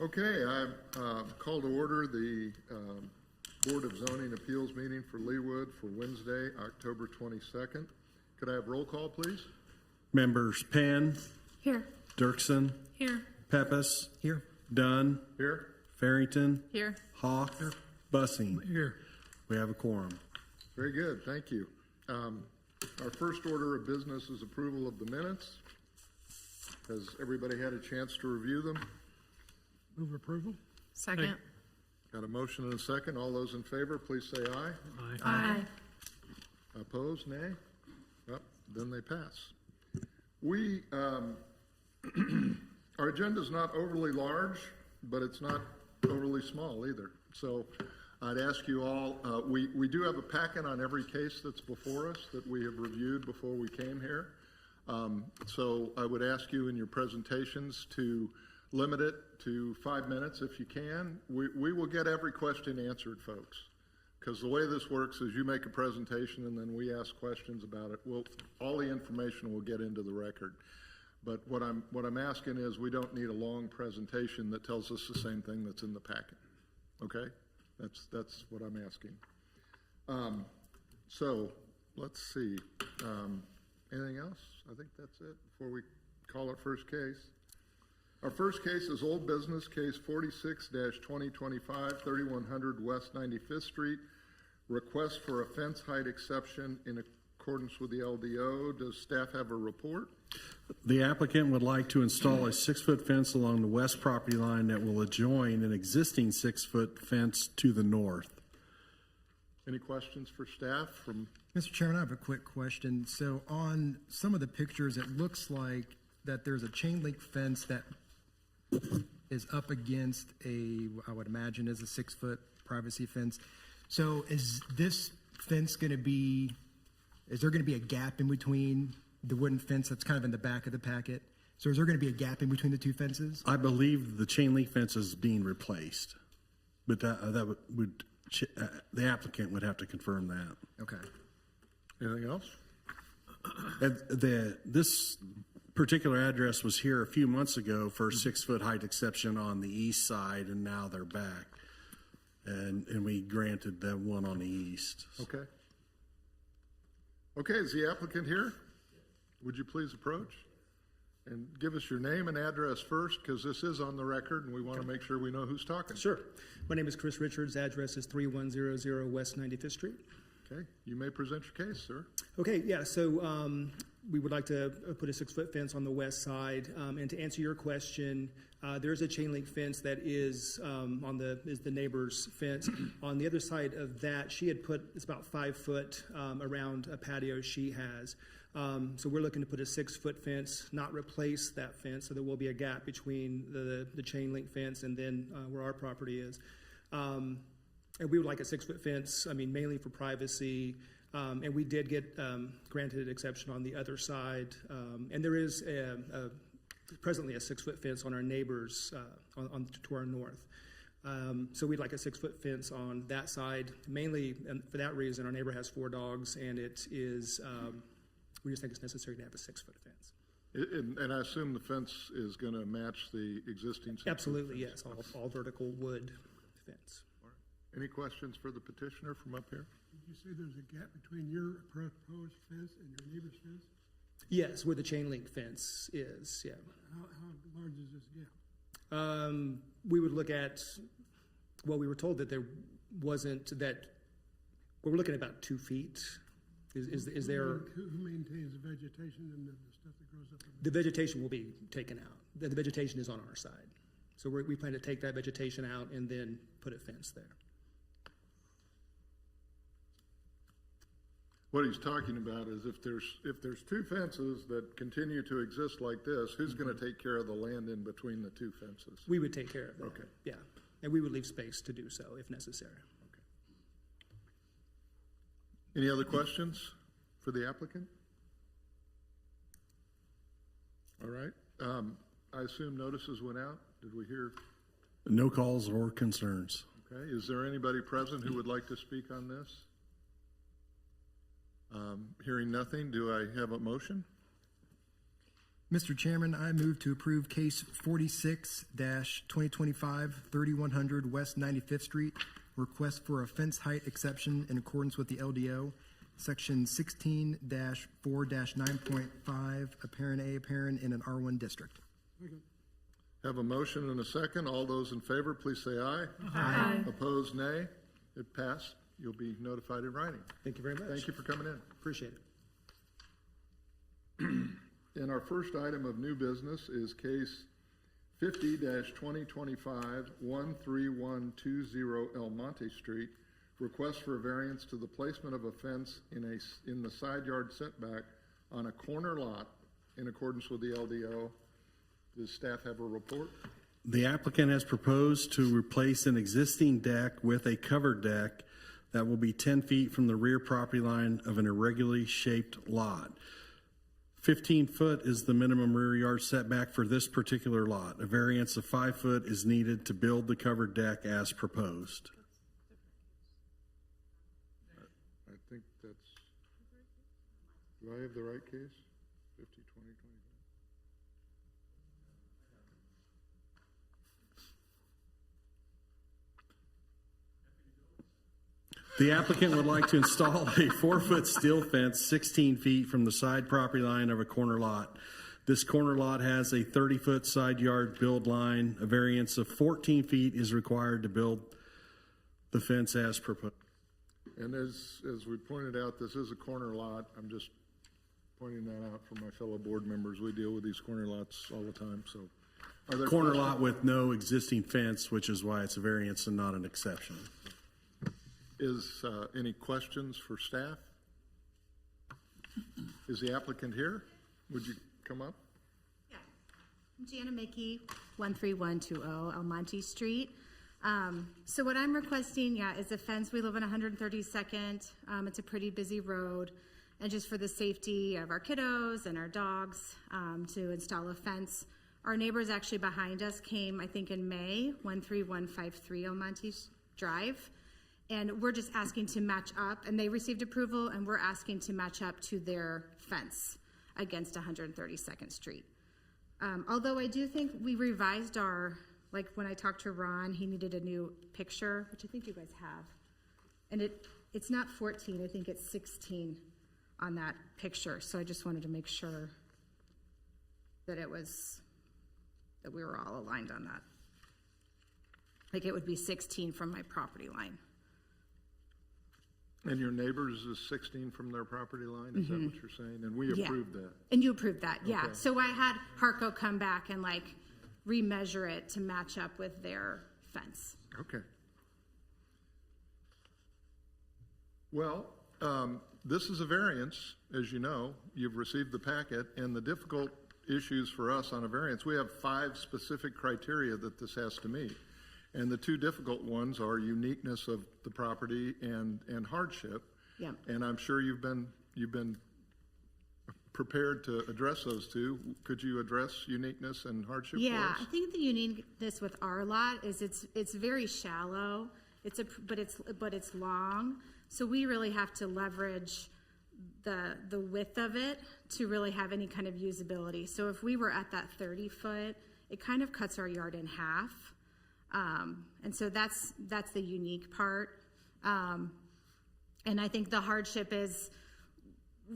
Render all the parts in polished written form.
Okay, I call to order the Board of Zoning Appeals meeting for Leawood for Wednesday, October 22nd. Could I have roll call, please? Members Penn. Here. Dirksen. Here. Pepis. Here. Dunn. Here. Farrington. Here. Hawk. Here. Bussing. Here. We have a quorum. Very good, thank you. Our first order of business is approval of the minutes. Has everybody had a chance to review them? Move approval. Second. Got a motion and a second. All those in favor, please say aye. Aye. Opposed, nay? Well, then they pass. We, our agenda is not overly large, but it's not overly small either. So I'd ask you all, we do have a packet on every case that's before us that we have reviewed before we came here. So I would ask you in your presentations to limit it to 5 minutes if you can. We will get every question answered, folks, because the way this works is you make a presentation and then we ask questions about it. All the information will get into the record. But what I'm asking is we don't need a long presentation that tells us the same thing that's in the packet. Okay? That's what I'm asking. So let's see. Anything else? I think that's it before we call our first case. Our first case is old business case 46-2025, 3100 West 95th Street. Request for a fence height exception in accordance with the LDO. Does staff have a report? The applicant would like to install a 6-foot fence along the west property line that will adjoin an existing 6-foot fence to the north. Any questions for staff from? Mr. Chairman, I have a quick question. So on some of the pictures, it looks like that there's a chain link fence that is up against I would imagine is a 6-foot privacy fence. So is this fence going to be, is there going to be a gap in between the wooden fence that's kind of in the back of the packet? So is there going to be a gap in between the two fences? I believe the chain link fence is being replaced, but that would the applicant would have to confirm that. Okay. Anything else? This particular address was here a few months ago for a 6-foot height exception on the east side, and now they're back. And we granted that one on the east. Okay. Okay, is the applicant here? Would you please approach and give us your name and address first, because this is on the record and we want to make sure we know who's talking. Sure. My name is Chris Richards. Address is 3100 West 95th Street. Okay, you may present your case, sir. Okay, yeah, so we would like to put a 6-foot fence on the west side. And to answer your question, there's a chain link fence that is the neighbor's fence. On the other side of that, she had put, it's about 5 foot around a patio she has. So we're looking to put a 6-foot fence, not replace that fence, so there will be a gap between the chain link fence and then where our property is. And we would like a 6-foot fence, I mean, mainly for privacy. And we did get granted an exception on the other side. And there is presently a 6-foot fence on our neighbors to our north. So we'd like a 6-foot fence on that side, mainly and for that reason. Our neighbor has 4 dogs, and it is, we just think it's necessary to have a 6-foot fence. And I assume the fence is going to match the existing 6-foot Absolutely, fence. yes, all vertical wood fence. Any questions for the petitioner from up here? Did you say there's a gap between your proposed fence and your neighbor's fence? Yes, where the chain link fence is, yeah. How large is this gap? We would look at, well, we were told that there wasn't that, well, we're looking at about 2 feet. Is there? Who maintains the vegetation and the stuff that grows up? The vegetation will be taken out. The vegetation is on our side. So we plan to take that vegetation out and then put a fence there. What he's talking about is if there's 2 fences that continue to exist like this, who's going to take care of the land in between the 2 fences? We would take care of that. Okay. Yeah, and we would leave space to do so if necessary. Okay. Any other questions for the applicant? All right. I assume notices went out. Did we hear? No calls or concerns. Okay. Is there anybody present who would like to speak on this? Hearing nothing, do I have a motion? Mr. Chairman, I move to approve case 46-2025, 3100 West 95th Street, request for a fence height exception in accordance with the LDO, section 16-4-9.5, apparent A, apparent in an R1 district. Have a motion and a second. All those in favor, please say aye. Aye. Opposed, nay. It passed. You'll be notified in writing. Thank you very much. Thank you for coming in. Appreciate it. And our first item of new business is case 50-2025, 13120 El Monte Street. Request for a variance to the placement of a fence in the side yard setback on a corner lot in accordance with the LDO. Does staff have a report? The applicant has proposed to replace an existing deck with a covered deck that will be 10 feet from the rear property line of an irregularly shaped lot. 15 foot is the minimum rear yard setback for this particular lot. A variance of 5 foot is needed to build the covered deck as proposed. I think that's, do I have the right case? 50, 20, 25. The applicant would like to install a 4-foot steel fence 16 feet from the side property line of a corner lot. This corner lot has a 30-foot side yard build line. A variance of 14 feet is required to build the fence as proposed. And as we pointed out, this is a corner lot. I'm just pointing that out for my fellow board members. We deal with these corner lots all the time, so. Are there Corner questions? lot with no existing fence, which is why it's a variance and not an exception. Is any questions for staff? Is the applicant here? Would you come up? Yeah. I'm Jana Mickey, 13120 El Monte Street. So what I'm requesting, is a fence. We live on 132nd. It's a pretty busy road. And just for the safety of our kiddos and our dogs, to install a fence. Our neighbors actually behind us came, I think in May, 13153 El Monte Drive. And we're just asking to match up, and they received approval, and we're asking to match up to their fence against 132nd Street. Although I do think we revised our, like when I talked to Ron, he needed a new picture, which I think you guys have. And it's not 14, I think it's 16 on that picture. So I just wanted to make sure that that we were all aligned on that. Like it would be 16 from my property line. And your neighbors is 16 from their property line? Is that what you're saying? And we approved that? And you approved that, yeah. Okay. So I had Harco come back and like remeasure it to match up with their fence. Okay. Well, this is a variance, as you know. You've received the packet, and the difficult issues for us on a variance, we have 5 specific criteria that this has to meet. And the 2 difficult ones are uniqueness of the property and hardship. Yeah. And I'm sure you've been prepared to address those 2. Could you address uniqueness and hardship for Yeah, us? I think the uniqueness with our lot is it's very shallow. But it's long. So we really have to leverage the width of it to really have any kind of usability. So if we were at that 30 foot, it kind of cuts our yard in half. And so that's the unique part. And I think the hardship is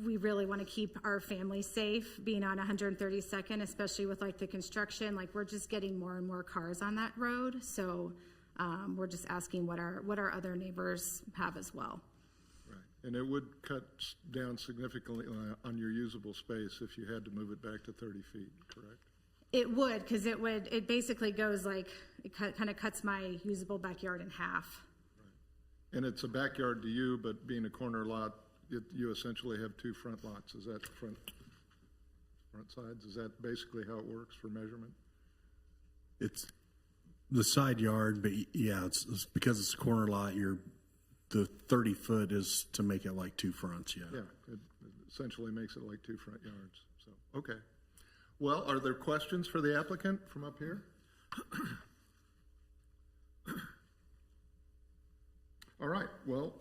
we really want to keep our family safe being on 132nd, especially with like the construction, like we're just getting more and more cars on that road. So, we're just asking what our other neighbors have as well. Right. And it would cut down significantly on your usable space if you had to move it back to 30 feet, correct? It would, because it basically goes like, it kind of cuts my usable backyard in half. Right. And it's a backyard to you, but being a corner lot, you essentially have 2 front lots. Is that front sides? Is that basically how it works for measurement? It's the side yard, but yeah, it's because it's a corner lot, the 30 foot is to make it like 2 fronts, yeah. Yeah, it essentially makes it like 2 front yards. So, okay. Well, are there questions for the applicant from up here? All right, well,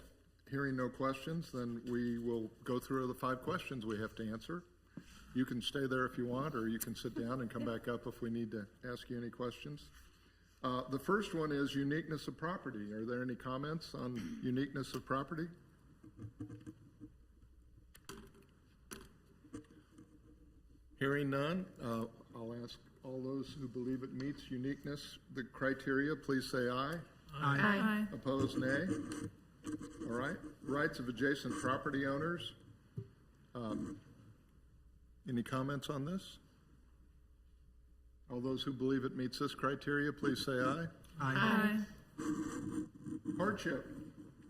hearing no questions, then we will go through the 5 questions we have to answer. You can stay there if you want, or you can sit down and come back up if we need to ask you any questions. The first one is uniqueness of property. Are there any comments on uniqueness of property? Hearing none, I'll ask all those who believe it meets uniqueness, the criteria, please say aye. Aye. Opposed, nay. All right. Rights of adjacent property owners. Any comments on this? All those who believe it meets this criteria, please say aye. Aye. Hardship.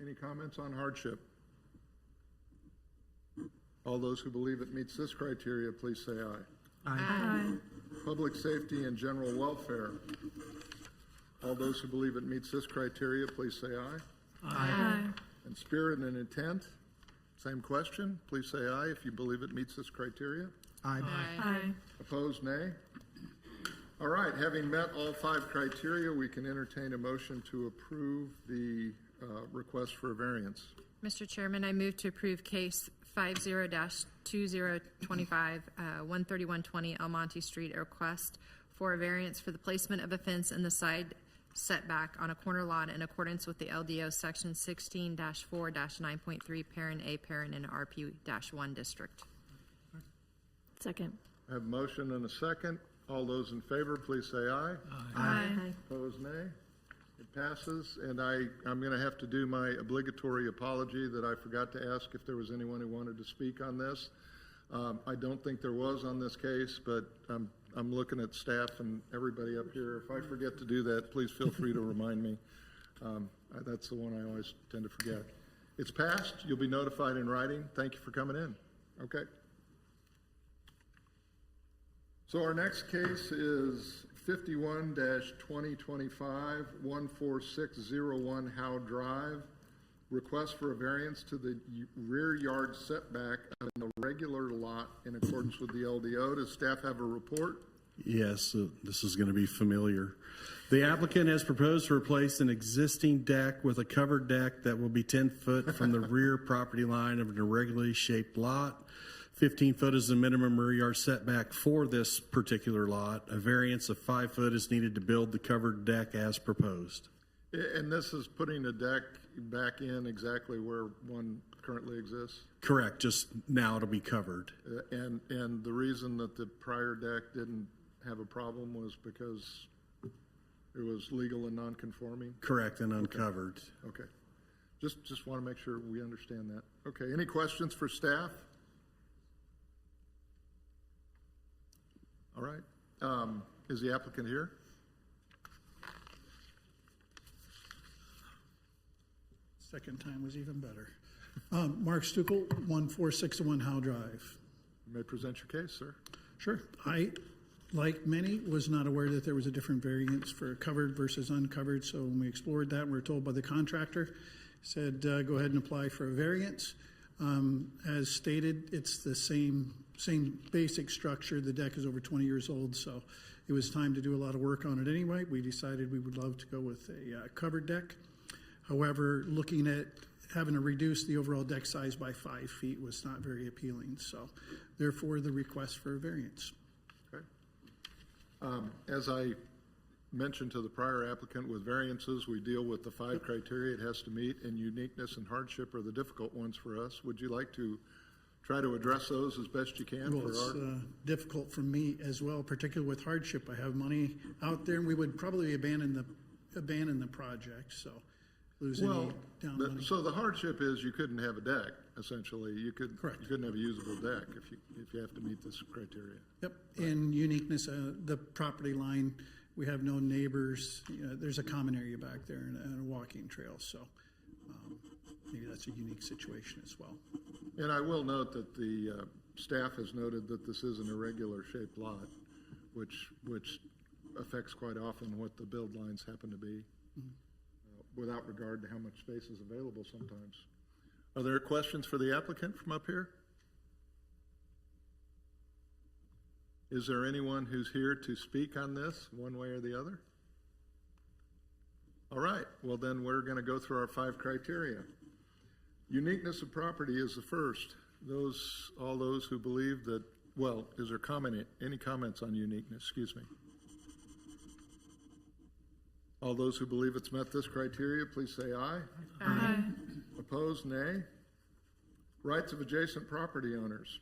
Any comments on hardship? All those who believe it meets this criteria, please say aye. Aye. Public safety and general welfare. All those who believe it meets this criteria, please say aye. Aye. And spirit and intent, same question. Please say aye if you believe it meets this criteria. Aye. Aye. Opposed, nay. All right, having met all 5 criteria, we can entertain a motion to approve the request for a variance. Mr. Chairman, I move to approve case 50-2025, 13120 Almonte Street, a request for a variance for the placement of a fence in the side setback on a corner lot in accordance with the LDO section 16-4-9.3, parent A, parent in RP-1 district. Second. I have a motion and a second. All those in favor, please say aye. Aye. Opposed, nay. It passes, and I'm going to have to do my obligatory apology that I forgot to ask if there was anyone who wanted to speak on this. I don't think there was on this case, but I'm looking at staff and everybody up here. If I forget to do that, please feel free to remind me. That's the one I always tend to forget. It's passed. You'll be notified in writing. Thank you for coming in. Okay. So our next case is 51-2025, 14601 Howe Drive. Request for a variance to the rear yard setback of an irregular lot in accordance with the LDO. Does staff have a report? Yes, this is going to be familiar. The applicant has proposed to replace an existing deck with a covered deck that will be 10 foot from the rear property line of an irregularly shaped lot. 15 foot is the minimum rear yard setback for this particular lot. A variance of 5 foot is needed to build the covered deck as proposed. And this is putting a deck back in exactly where one currently exists? Correct, just now it'll be covered. And the reason that the prior deck didn't have a problem was because it was legal and non-conforming? Correct, and uncovered. Okay. Just want to make sure we understand that. Okay, any questions for staff? All right. Is the applicant here? Second time was even better. Mark Stuckel, 14601 Howe Drive. You may present your case, sir. Sure. I, like many, was not aware that there was a different variance for covered versus uncovered. So when we explored that, we were told by the contractor, said, go ahead and apply for a variance. As stated, it's the same basic structure. The deck is over 20 years old, so it was time to do a lot of work on it anyway. We decided we would love to go with a covered deck. However, looking at having to reduce the overall deck size by 5 feet was not very appealing. So therefore, the request for a variance. Okay. As I mentioned to the prior applicant, with variances, we deal with the 5 criteria it has to meet, and uniqueness and hardship are the difficult ones for us. Would you like to try to address those as best you can? Well, it's difficult for me as well, particularly with hardship. I have money out there, and we would probably abandon the project. So lose any down money. So the hardship is you couldn't have a deck. Essentially, you Correct. You couldn't have a usable deck if you have to meet this criteria. Yep, and uniqueness, the property line. We have no neighbors. There's a common area back there and a walking trail. So maybe that's a unique situation as well. And I will note that the staff has noted that this is an irregular shaped lot, which affects quite often what the build lines happen to be, without regard to how much space is available sometimes. Are there questions for the applicant from up here? Is there anyone who's here to speak on this one way or the other? All right, well then we're going to go through our 5 criteria. Uniqueness of property is the first. All those who believe that well, is there any comments on uniqueness? Excuse me. All those who believe it's met this criteria, please say aye. Aye. Opposed, nay. Rights of adjacent property owners.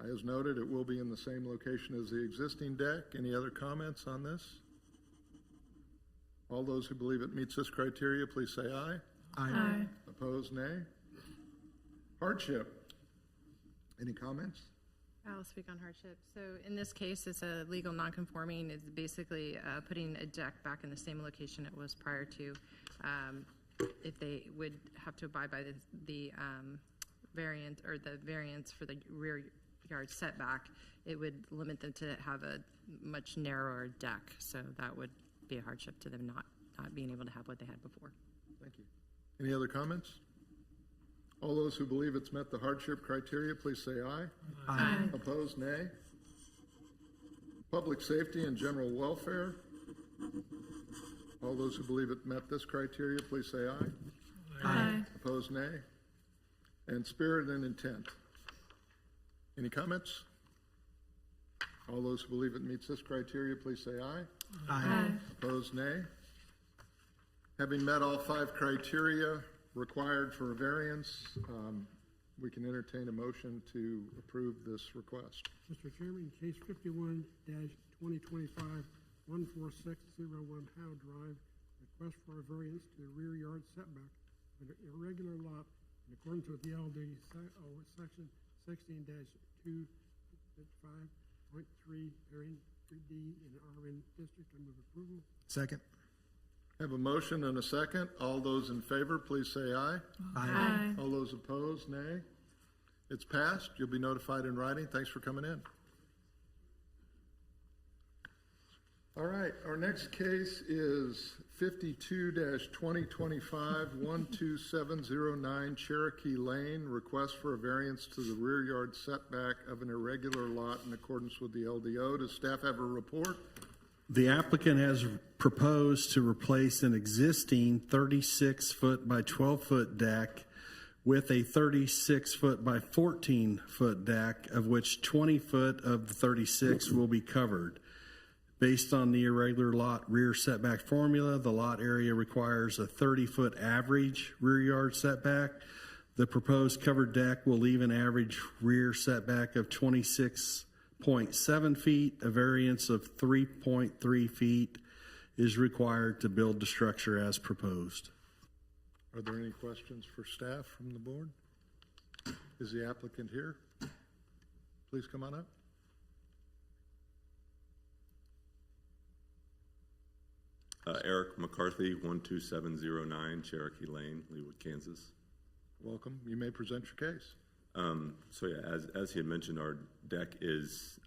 As noted, it will be in the same location as the existing deck. Any other comments on this? All those who believe it meets this criteria, please say aye. Aye. Opposed, nay. Hardship. Any comments? I'll speak on hardship. So in this case, it's a legal nonconforming. It's basically putting a deck back in the same location it was prior to. If they would have to abide by the variant or the variance for the rear yard setback, it would limit them to have a much narrower deck. So that would be a hardship to them not being able to have what they had before. Thank you. Any other comments? All those who believe it's met the hardship criteria, please say aye. Aye. Opposed, nay. Public safety and general welfare. All those who believe it met this criteria, please say aye. Aye. Opposed, nay. And spirit and intent. Any comments? All those who believe it meets this criteria, please say aye. Aye. Opposed, nay. Having met all 5 criteria required for a variance, we can entertain a motion to approve this request. Mr. Chairman, case 51-2025, 14601 Howe Drive, request for a variance to the rear yard setback of an irregular lot in accordance with the LD section 16-2.5.3, area 3D in RN district. I move approval. Second. Have a motion and a second. All those in favor, please say aye. Aye. All those opposed, nay. It's passed. You'll be notified in writing. Thanks for coming in. All right, our next case is 52-2025-12709 Cherokee Lane, request for a variance to the rear yard setback of an irregular lot in accordance with the LDO. Does staff have a report? The applicant has proposed to replace an existing 36-foot by 12-foot deck with a 36-foot by 14-foot deck, of which 20 foot of the 36 will be covered. Based on the irregular lot rear setback formula, the lot area requires a 30-foot average rear yard setback. The proposed covered deck will leave an average rear setback of 26.7 feet. A variance of 3.3 feet is required to build the structure as proposed. Are there any questions for staff from the board? Is the applicant here? Please come on up. Eric McCarthy, 12709 Cherokee Lane, Leawood, Kansas. Welcome. You may present your case. So yeah, as he had mentioned, our deck is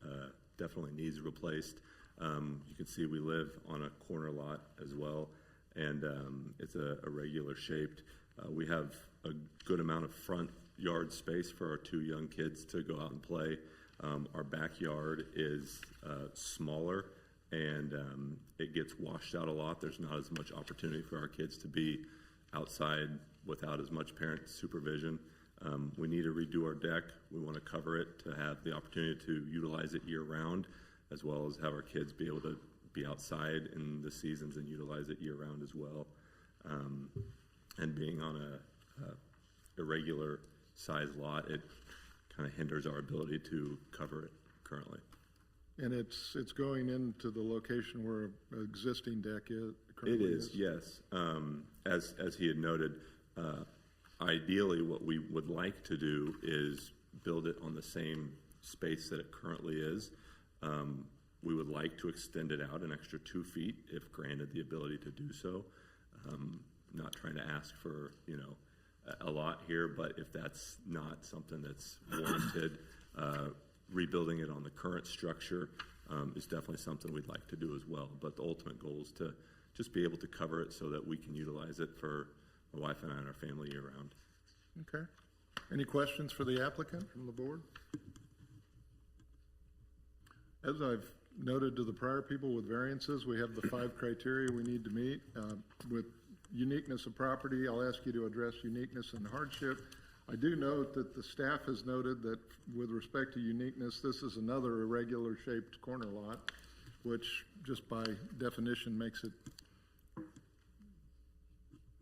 definitely needs replaced. You can see we live on a corner lot as well, and it's a irregular shaped. We have a good amount of front yard space for our 2 young kids to go out and play. Our backyard is smaller, and it gets washed out a lot. There's not as much opportunity for our kids to be outside without as much parent supervision. We need to redo our deck. We want to cover it to have the opportunity to utilize it year-round, as well as have our kids be able to be outside in the seasons and utilize it year-round as well. And being on a irregular size lot, it kind of hinders our ability to cover it currently. And it's going into the location where an existing deck is? It is, yes. As he had noted, ideally what we would like to do is build it on the same space that it currently is. We would like to extend it out an extra 2 feet if granted the ability to do so. Not trying to ask for, a lot here, but if that's not something that's warranted, rebuilding it on the current structure is definitely something we'd like to do as well. But the ultimate goal is to just be able to cover it so that we can utilize it for my wife and I and our family year round. Okay. Any questions for the applicant from the board? As I've noted to the prior people with variances, we have the 5 criteria we need to meet. With uniqueness of property, I'll ask you to address uniqueness and hardship. I do note that the staff has noted that with respect to uniqueness, this is another irregular shaped corner lot, which just by definition makes it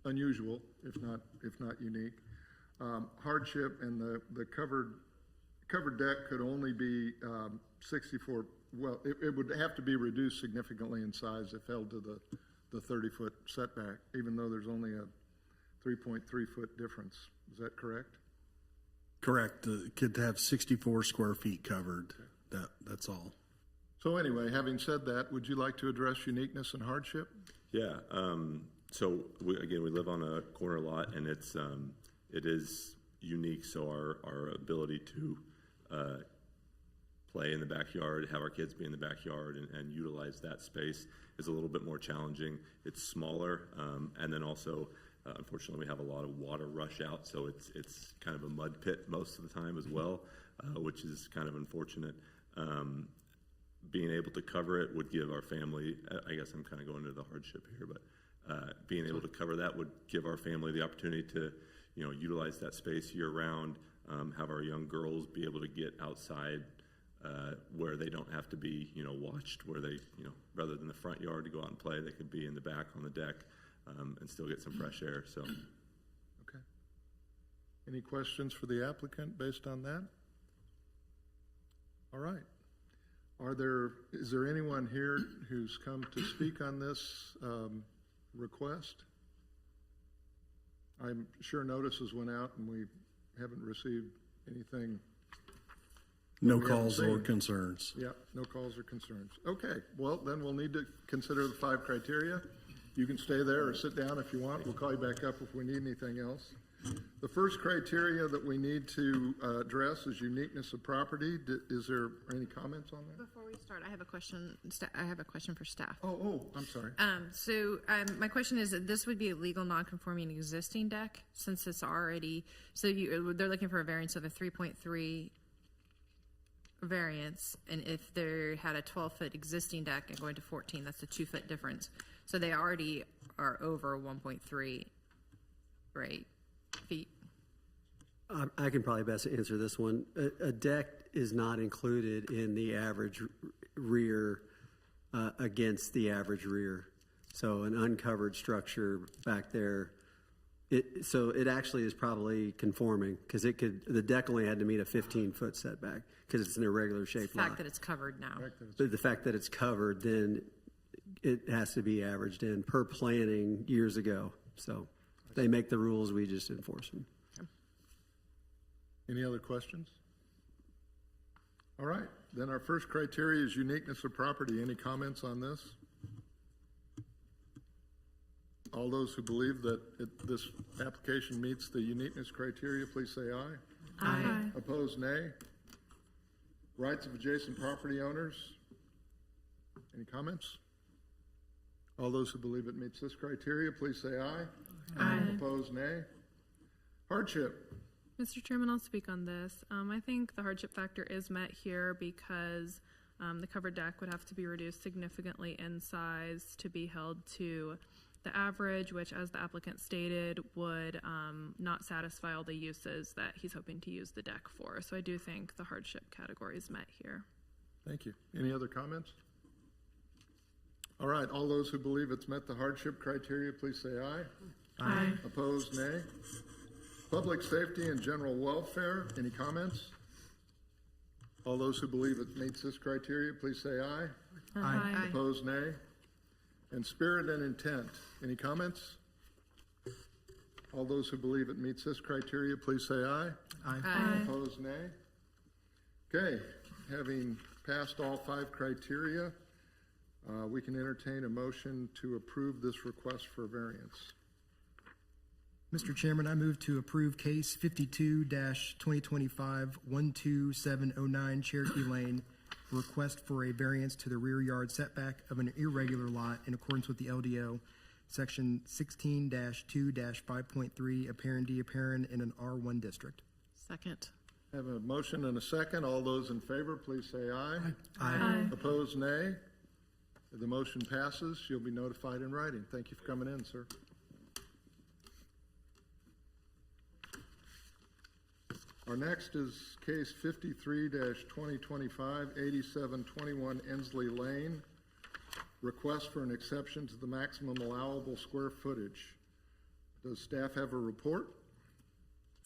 unusual, if not unique. Hardship and the covered deck could only be 64, well, it would have to be reduced significantly in size if held to the 30-foot setback, even though there's only a 3.3-foot difference. Is that correct? Correct. It could have 64 square feet covered. That's all. So anyway, having said that, would you like to address uniqueness and hardship? Yeah, so we live on a corner lot, and it is unique, so our ability to play in the backyard, have our kids be in the backyard and utilize that space is a little bit more challenging. It's smaller, and then also, unfortunately, we have a lot of water rush out, so it's kind of a mud pit most of the time as well, which is kind of unfortunate. Being able to cover it would give our family, I guess I'm kind of going into the hardship here, but being able to cover that would give our family the opportunity to, utilize that space year round, have our young girls be able to get outside where they don't have to be, watched, where they, rather than the front yard to go out and play, they could be in the back on the deck and still get some fresh air, so. Okay. Any questions for the applicant based on that? All right. Is there anyone here who's come to speak on this request? I'm sure notices went out and we haven't received anything. No we haven't calls or seen. concerns. Yeah, no calls or concerns. Okay, well, then we'll need to consider the 5 criteria. You can stay there or sit down if you want. We'll call you back up if we need anything else. The first criteria that we need to address is uniqueness of property. Is there any comments on that? Before we start, I have a question. I have a question for staff. Oh, I'm sorry. My question is that this would be a legal non-conforming existing deck since it's already, they're looking for a variance of a 3.3 variance, and if they had a 12-foot existing deck and going to 14, that's a 2-foot difference. So they already are over 1.3, right, feet. I can probably best answer this one. A deck is not included in the average rear against the average rear. So an uncovered structure back there, so it actually is probably conforming because the deck only had to meet a 15-foot setback because it's an irregular shaped lot. The fact that it's covered now. But the fact that it's covered, then it has to be averaged in per planning years ago. So they make the rules, we just enforce them. Any other questions? All right, then our first criteria is uniqueness of property. Any comments on this? All those who believe that this application meets the uniqueness criteria, please say aye. Aye. Opposed, nay. Rights of adjacent property owners. Any comments? All those who believe it meets this criteria, please say aye. Aye. Opposed, nay. Hardship. Mr. Chairman, I'll speak on this. I think the hardship factor is met here because the covered deck would have to be reduced significantly in size to be held to the average, which, as the applicant stated, would not satisfy all the uses that he's hoping to use the deck for. So I do think the hardship category is met here. Thank you. Any other comments? All right, all those who believe it's met the hardship criteria, please say aye. Aye. Opposed, nay. Public safety and general welfare, any comments? All those who believe it meets this criteria, please say aye. Aye. Opposed, nay. And spirit and intent, any comments? All those who believe it meets this criteria, please say aye. Aye. Opposed, nay. Okay, having passed all 5 criteria, we can entertain a motion to approve this request for variance. Mr. Chairman, I move to approve case 52-2025-12709 Cherokee Lane, request for a variance to the rear yard setback of an irregular lot in accordance with the LDO, section 16-2-5.3, apparent D apparent in an R1 district. Second. Have a motion and a second. All those in favor, please say aye. Aye. Opposed, nay. The motion passes. You'll be notified in writing. Thank you for coming in, sir. Our next is case 53-2025, 8721 Ensley Lane. Request for an exception to the maximum allowable square footage. Does staff have a report?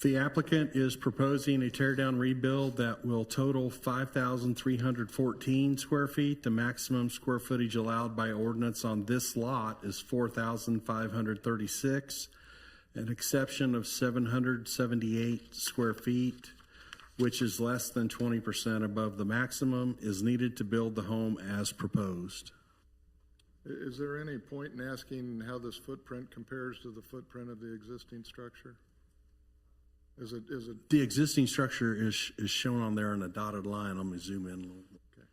The applicant is proposing a tear-down rebuild that will total 5,314 square feet. The maximum square footage allowed by ordinance on this lot is 4,536. An exception of 778 square feet, which is less than 20% above the maximum, is needed to build the home as proposed. Is there any point in asking how this footprint compares to the footprint of the existing structure? Is it? The existing structure is shown on there in a dotted line. Let me zoom in a little bit. Okay.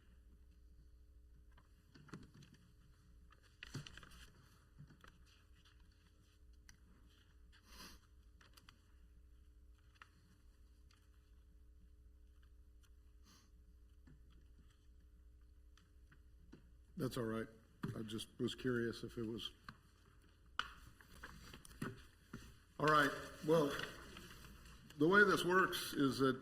That's all right. I just was curious if it was. All right. Well, the way this works is that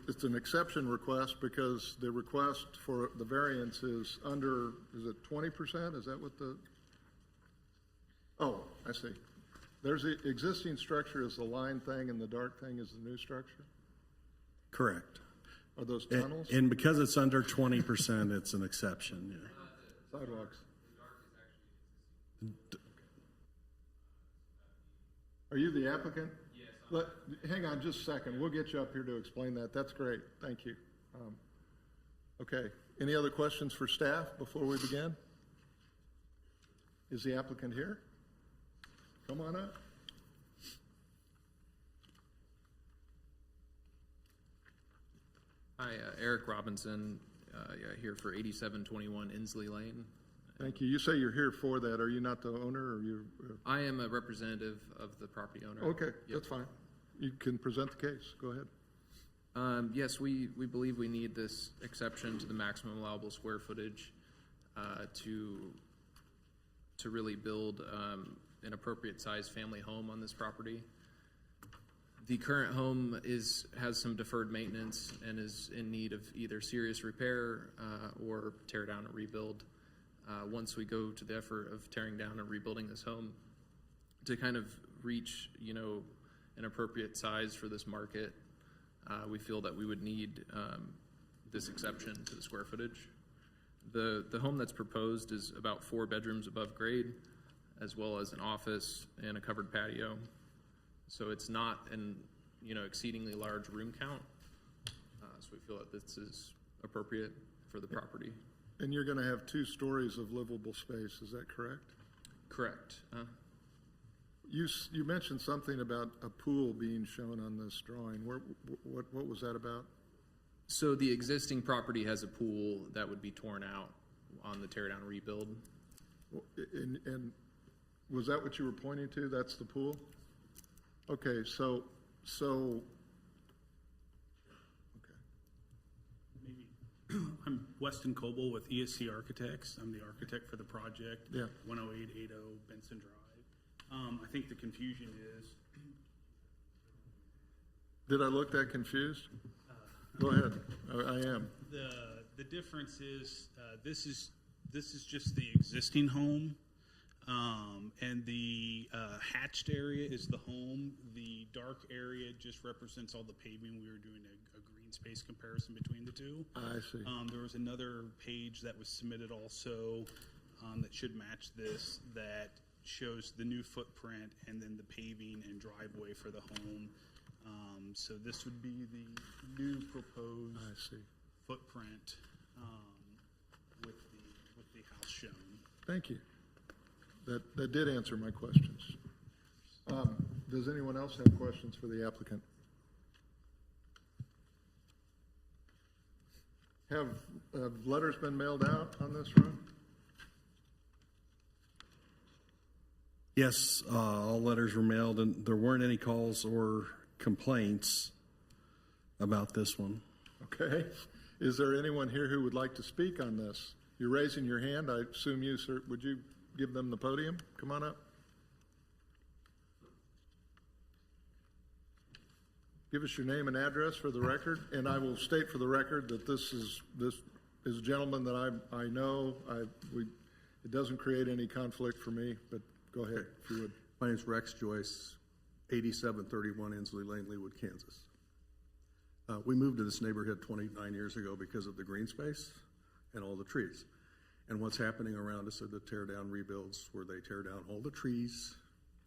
it's an exception request because the request for the variance is under, is it 20%? Is that what the? Oh, I see. There's the existing structure is the line thing and the dark thing is the new structure? Correct. Are those tunnels? And because it's under 20%, it's an exception. Yeah. Sidewalks. Are you the applicant? Yes. Hang on just a second. We'll get you up here to explain that. That's great. Thank you. Okay. Any other questions for staff before we begin? Is the applicant here? Come on up. Hi, Eric Robinson, here for 8721 Ensley Ln. Thank you. You say you're here for that. Are you not the owner, or you? I am a representative of the property owner. Okay, Yep. that's fine. You can present the case. Go ahead. Yes, we believe we need this exception to the maximum allowable square footage to really build an appropriate size family home on this property. The current home has some deferred maintenance and is in need of either serious repair or tear down and rebuild. Once we go to the effort of tearing down and rebuilding this home, to kind of reach, an appropriate size for this market, we feel that we would need this exception to the square footage. The home that's proposed is about 4 bedrooms above grade, as well as an office and a covered patio. So it's not an exceedingly large room count. So we feel that this is appropriate for the property. And you're going to have 2 stories of livable space. Is that correct? Correct. You mentioned something about a pool being shown on this drawing. What was that about? So the existing property has a pool that would be torn out on the tear down rebuild. And was that what you were pointing to? That's the pool? Okay, so okay. Maybe. I'm Weston Coble with ESC Architects. I'm the architect for the project. Yeah. 10880 Benson Drive. I think the confusion is. Did I look that confused? Go ahead. I am. The difference is this is just the existing home. And the hatched area is the home. The dark area just represents all the paving. We were doing a green space comparison between the two. I see. There was another page that was submitted also that should match this that shows the new footprint and then the paving and driveway for the home. So this would be the new proposed footprint with the house shown. Thank you. That did answer my questions. Does anyone else have questions for the applicant? Have letters been mailed out on this room? Yes, all letters were mailed, and there weren't any calls or complaints about this one. Okay. Is there anyone here who would like to speak on this? You're raising your hand. I assume you, sir. Would you give them the podium? Come on up. give us your name and address for the record, and I will state for the record that this is a gentleman that I know. It doesn't create any conflict for me, but go ahead, if you would. My name's Rex Joyce, 8731 Ensley Ln, Leawood, Kansas. We moved to this neighborhood 29 years ago because of the green space and all the trees. And what's happening around us are the tear down rebuilds where they tear down all the trees,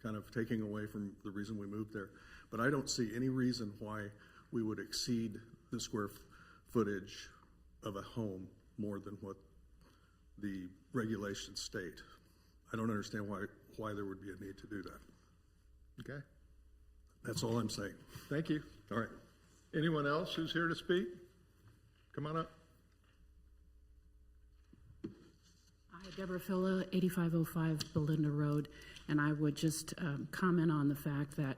kind of taking away from the reason we moved there. But I don't see any reason why we would exceed the square footage of a home more than what the regulations state. I don't understand why there would be a need to do that. Okay. That's all I'm saying. Thank you. All right. Anyone else who's here to speak? Come on up. Hi, Deborah Filla, 8505 Belinder Rd, and I would just comment on the fact that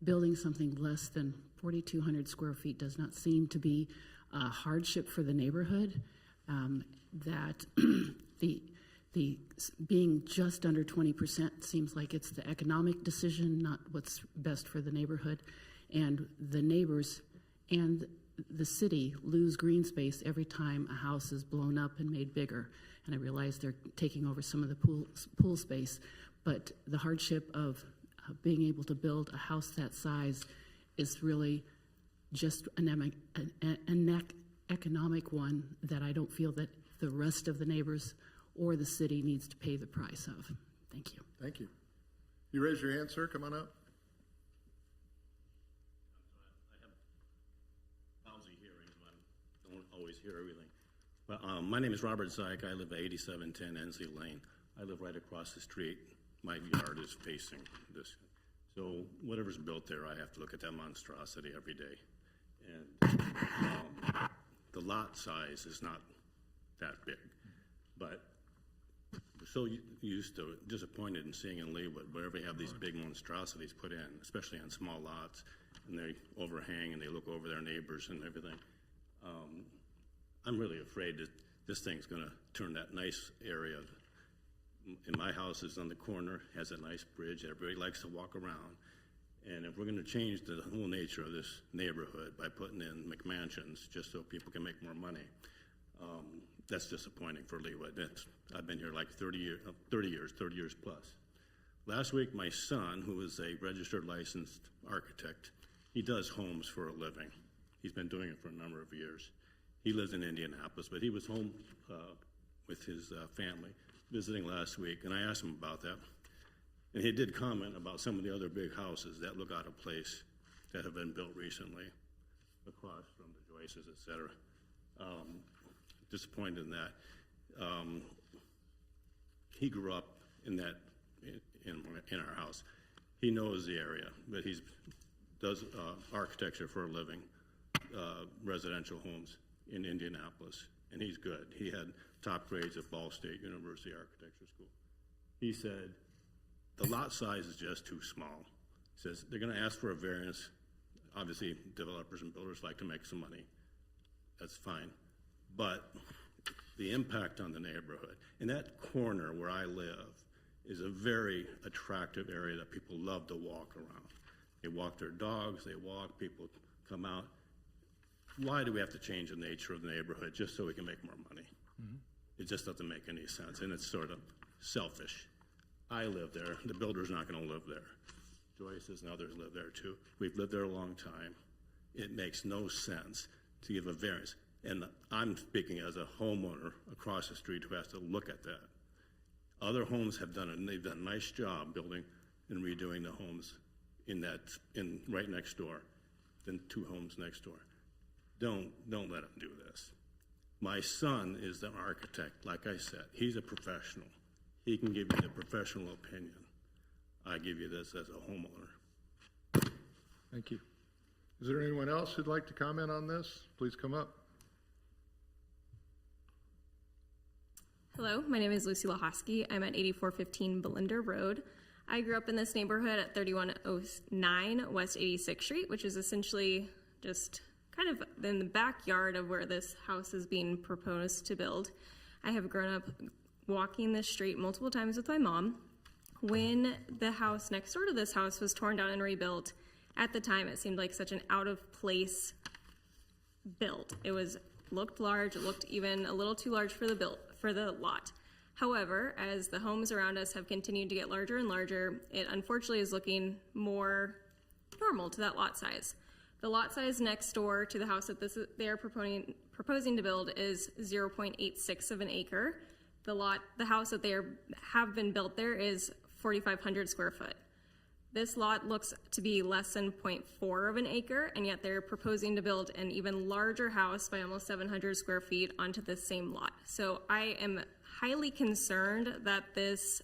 building something less than 4,200 square feet does not seem to be a hardship for the neighborhood. That the being just under 20% seems like it's the economic decision, not what's best for the neighborhood. And the neighbors and the city lose green space every time a house is blown up and made bigger. And I realize they're taking over some of the pool space, but the hardship of being able to build a house that size is really just an economic one that I don't feel that the rest of the neighbors or the city needs to pay the price of. Thank you. Thank you. You raise your hand, sir. Come on up. Always hear everything. But my name is Robert Zyke. I live at 8710 Ensley Ln. I live right across the street. My yard is facing this. So whatever's built there, I have to look at that monstrosity every day. And the lot size is not that big. But we're so used to, disappointed in seeing in Leawood, wherever you have these big monstrosities put in, especially on small lots, and they overhang and they look over their neighbors and everything. I'm really afraid that this thing's going to turn that nice area. In my house is on the corner, has a nice bridge that everybody likes to walk around. And if we're going to change the whole nature of this neighborhood by putting in McMansions just so people can make more money, that's disappointing for Leawood. I've been here like 30 years plus. Last week, my son, who is a registered licensed architect, he does homes for a living. He's been doing it for a number of years. He lives in Indianapolis, but he was home with his family visiting last week, and I asked him about that. And he did comment about some of the other big houses that look out of place that have been built recently across from the Joyces, et cetera. Disappointed in that. He grew up in that in our house. He knows the area, but he does architecture for a living. Residential homes in Indianapolis, and he's good. He had top grades at Ball State University Architecture School. He said, the lot size is just too small. He says, they're going to ask for a variance. Obviously, developers and builders like to make some money. That's fine. But the impact on the neighborhood, in that corner where I live, is a very attractive area that people love to walk around. They walk their dogs, they walk, people come out. Why do we have to change the nature of the neighborhood just so we can make more money? Mm-hmm. It just doesn't make any sense, and it's sort of selfish. I live there. The builder's not going to live there. Joyce's and others live there too. We've lived there a long time. It makes no sense to give a variance. And I'm speaking as a homeowner across the street who has to look at that. Other homes have they've done a nice job building and redoing the homes in right next door, then two homes next door. Don't let them do this. My son is the architect, like I said. He's a professional. He can give you the professional opinion. I give you this as a homeowner. Thank you. Is there anyone else who'd like to comment on this? Please come up. Hello, my name is Lucy Lahosky. I'm at 8415 Belinder Rd. I grew up in this neighborhood at 3109 West 86th Street, which is essentially just kind of in the backyard of where this house is being proposed to build. I have grown up walking this street multiple times with my mom. When the house next door to this house was torn down and rebuilt, At the time, it seemed like such an out of place build. Looked large, it looked even a little too large for the lot. However, as the homes around us have continued to get larger and larger, it unfortunately is looking more normal to that lot size. The lot size next door to the house that they are proposing to build is 0.86 of an acre. The house that have been built there is 4,500 square foot. This lot looks to be less than 0.4 of an acre, and yet they're proposing to build an even larger house by almost 700 square feet onto the same lot. So I am highly concerned that this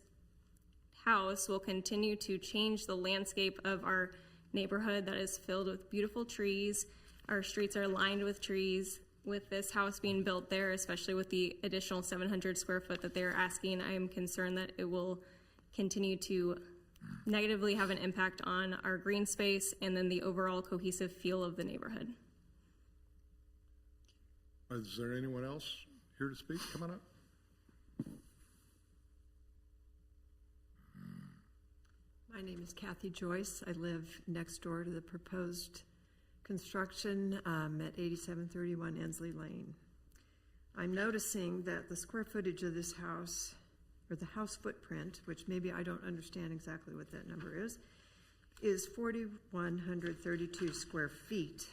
house will continue to change the landscape of our neighborhood that is filled with beautiful trees. Our streets are lined with trees. With this house being built there, especially with the additional 700 square foot that they're asking, I am concerned that it will continue to negatively have an impact on our green space and then the overall cohesive feel of the neighborhood. Is there anyone else here to speak? Come on up. My name is Kathy Joyce. I live next door to the proposed construction at 8731 Ensley Lane. I'm noticing that the square footage of this house, or the house footprint, which maybe I don't understand exactly what that number is 4,132 square feet.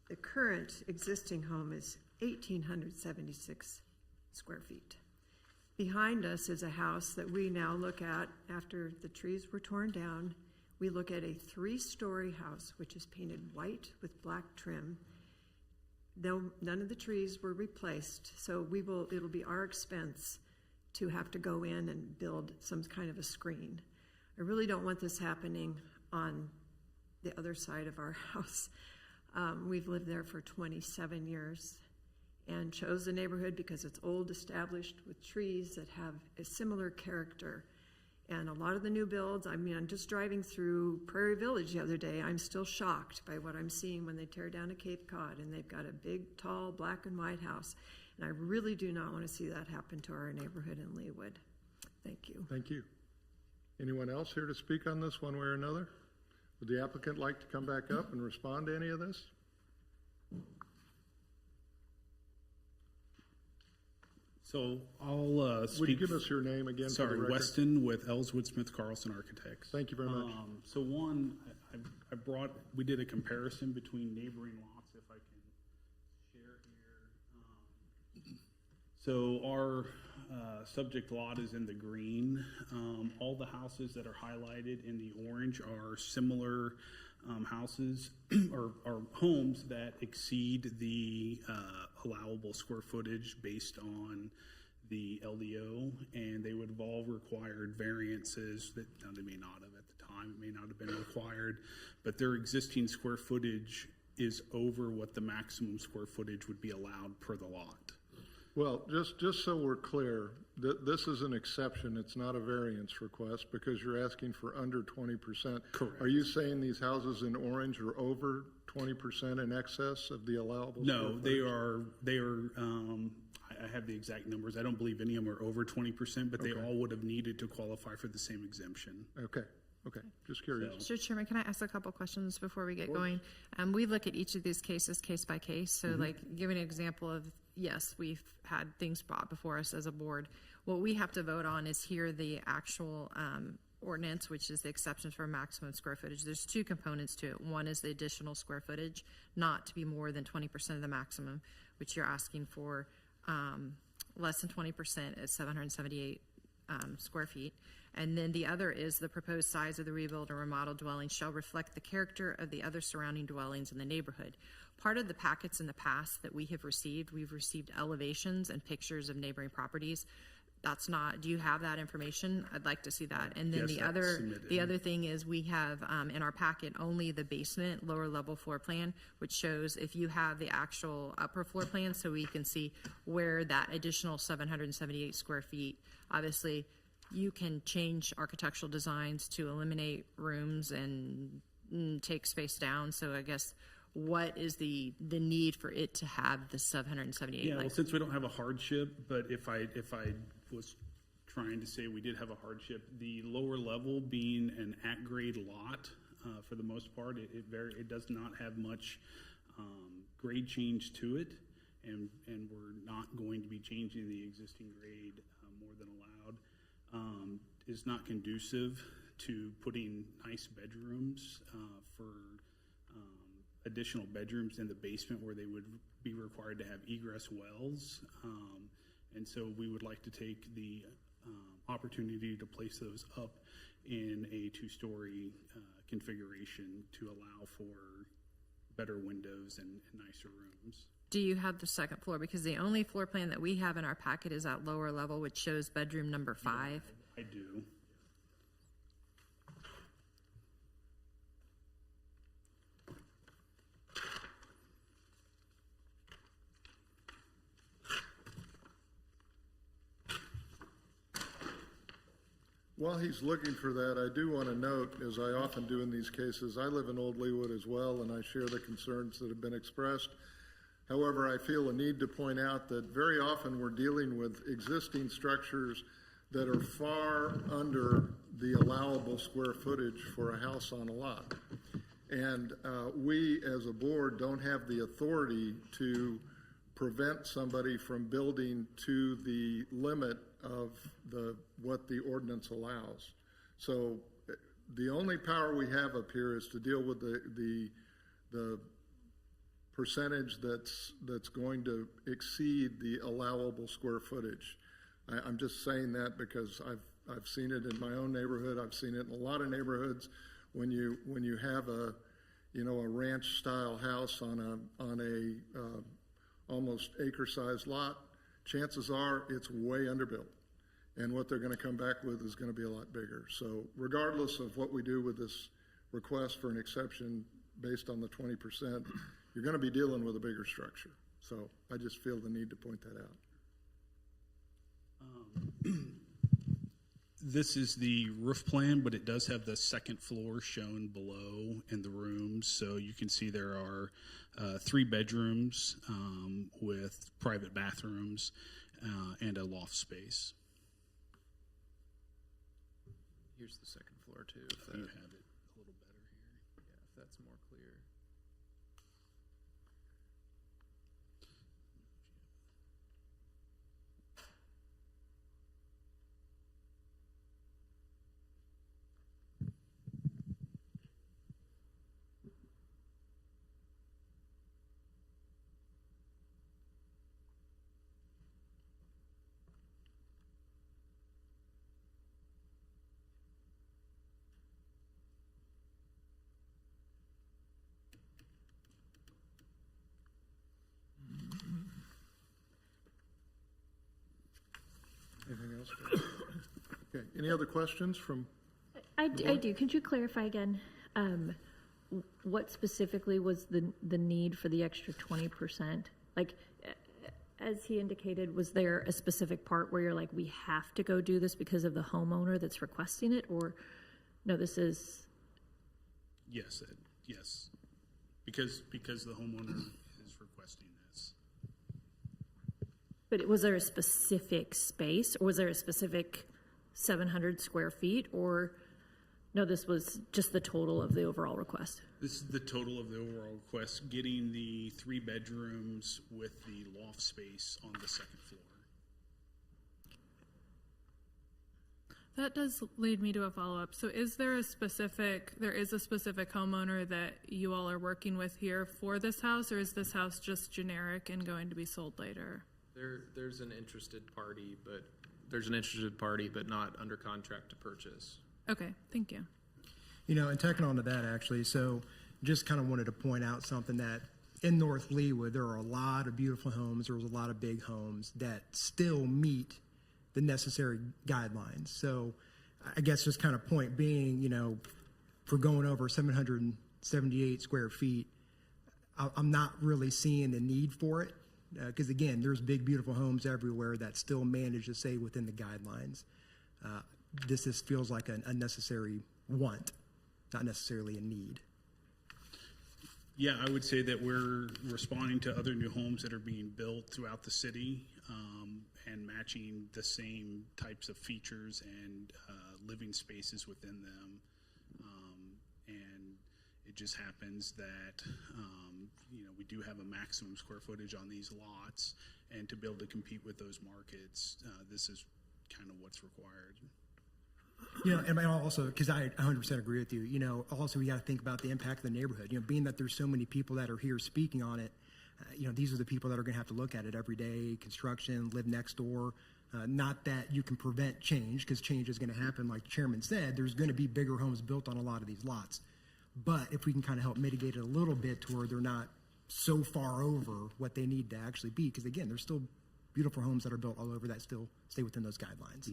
The current existing home is 1,876 square feet. Behind us is a house that we now look at after the trees were torn down. We look at a 3-story house, which is painted white with black trim. Though none of the trees were replaced, so it'll be our expense to have to go in and build some kind of a screen. I really don't want this happening on the other side of our house. We've lived there for 27 years and chose the neighborhood because it's old, established, with trees that have a similar character. And a lot of the new builds, I'm just driving through Prairie Village the other day, I'm still shocked by what I'm seeing when they tear down a Cape Cod and they've got a big, tall, black and white house. And I really do not want to see that happen to our neighborhood in Leawood. Thank you. Thank you. Anyone else here to speak on this one way or another? Would the applicant like to come back up and respond to any of this? So I'll speak. Would you give us your name again? Sorry, for the record? Weston with Ellswood Smith Carlson Architects. Thank you very much. So one, we did a comparison between neighboring lots, if I can share here. So our subject lot is in the green. All the houses that are highlighted in the orange are similar houses or homes that exceed the allowable square footage based on the LDO, and they would have all required variances that they may not have at the time. It may not have been required, but their existing square footage is over what the maximum square footage would be allowed per the lot. Well, just so we're clear, this is an exception. It's not a variance request because you're asking for under 20%. Correct. Are you saying these houses in orange are over 20% in excess of the allowable? No, they are. I have the exact numbers. I don't believe any of them are over 20%, but they all would have needed to qualify for the same exemption. Okay. Just curious. Mr. Chairman, can I ask a couple questions before we get going? We look at each of these cases case by case. So like giving an example of, yes, we've had things brought before us as a board. What we have to vote on is here the actual ordinance, which is the exception for maximum square footage. There's 2 components to it. One is the additional square footage, not to be more than 20% of the maximum, which you're asking for less than 20% at 778 square feet. And then the other is the proposed size of the rebuild or remodeled dwelling shall reflect the character of the other surrounding dwellings in the neighborhood. Part of the packets in the past that we've received elevations and pictures of neighboring properties. That's not, do you have that information? I'd like to see that. And then Yes, the other thing is we have in our packet only the basement lower level floor plan, which shows if you have the actual upper floor plan, so we can see where that additional 778 square feet, obviously you can change architectural designs to eliminate rooms and take space down. So I guess what is the need for it to have the 778? Yeah, well, since we don't have a hardship, but if I was trying to say we did have a hardship, the lower level being an at-grade lot, for the most part. It does not have much grade change to it, and we're not going to be changing the existing grade more than allowed. Is not conducive to putting nice bedrooms for additional bedrooms in the basement where they would be required to have egress wells. And so we would like to take the opportunity to place those up in a two-story configuration to allow for better windows and nicer rooms. Do you have the second floor? Because the only floor plan that we have in our packet is that lower level, which shows bedroom number 5. I do. While he's looking for that, I do want to note, as I often do in these cases, I live in Old Leawood as well, and I share the concerns that have been expressed. However, I feel a need to point out that very often we're dealing with existing structures that are far under the allowable square footage for a house on a lot. And we, as a board, don't have the authority to prevent somebody from building to the limit of what the ordinance allows. So the only power we have up here is to deal with the percentage that's going to exceed the allowable square footage. I'm just saying that because I've seen it in my own neighborhood. I've seen it in a lot of neighborhoods. When you have a ranch style house on a almost acre-sized lot, chances are it's way underbuilt. And what they're going to come back with is going to be a lot bigger. So regardless of what we do with this request for an exception based on the 20%, you're going to be dealing with a bigger structure. So I just feel the need to point that out. This is the roof plan, but it does have the second floor shown below in the rooms. So you can see there are 3 bedrooms with private bathrooms and a loft space. Here's the second floor too. If that, you have it a little better here. Yeah, if that's more clear. Anything else? Okay. Any other questions from? I do. Could you clarify again? What specifically was the need for the extra 20%? Like, as he indicated, was there a specific part where you're like, we have to go do this because of the homeowner that's requesting it, or no? This is. Yes, Ed. Yes, because the homeowner is requesting this. But was there a specific space, or was there a specific 700 square feet, or no, this was just the total of the overall request? This is the total of the overall request, getting the 3 bedrooms with the loft space on the second floor. That does lead me to a follow-up. So is there a specific homeowner that you all are working with here for this house, or is this house just generic and going to be sold later? There's an interested party, but not under contract to purchase. Okay, thank you. You know, and tacking on to that, actually, so just kind of wanted to point out something that in North Leawood, there are a lot of beautiful homes. There was a lot of big homes that still meet the necessary guidelines. So I guess just kind of point being, you know, for going over 778 square feet, I'm not really seeing the need for it. Because again, there's big, beautiful homes everywhere that still manage to stay within the guidelines. This just feels like an unnecessary want, not necessarily a need. Yeah, I would say that we're responding to other new homes that are being built throughout the city and matching the same types of features and living spaces within them. And just happens that, we do have a maximum square footage on these lots, and to be able to compete with those markets, this is kind of what's required. And also, because I 100% agree with you, also we got to think about the impact of the neighborhood. Being that there's so many people that are here speaking on it, these are the people that are going to have to look at it every day, construction, live next door. Not that you can prevent change, because change is going to happen. Like the chairman said, there's going to be bigger homes built on a lot of these lots. But if we can kind of help mitigate it a little bit to where they're not so far over what they need to actually be, because again, there's still beautiful homes that are built all over that still stay within those guidelines.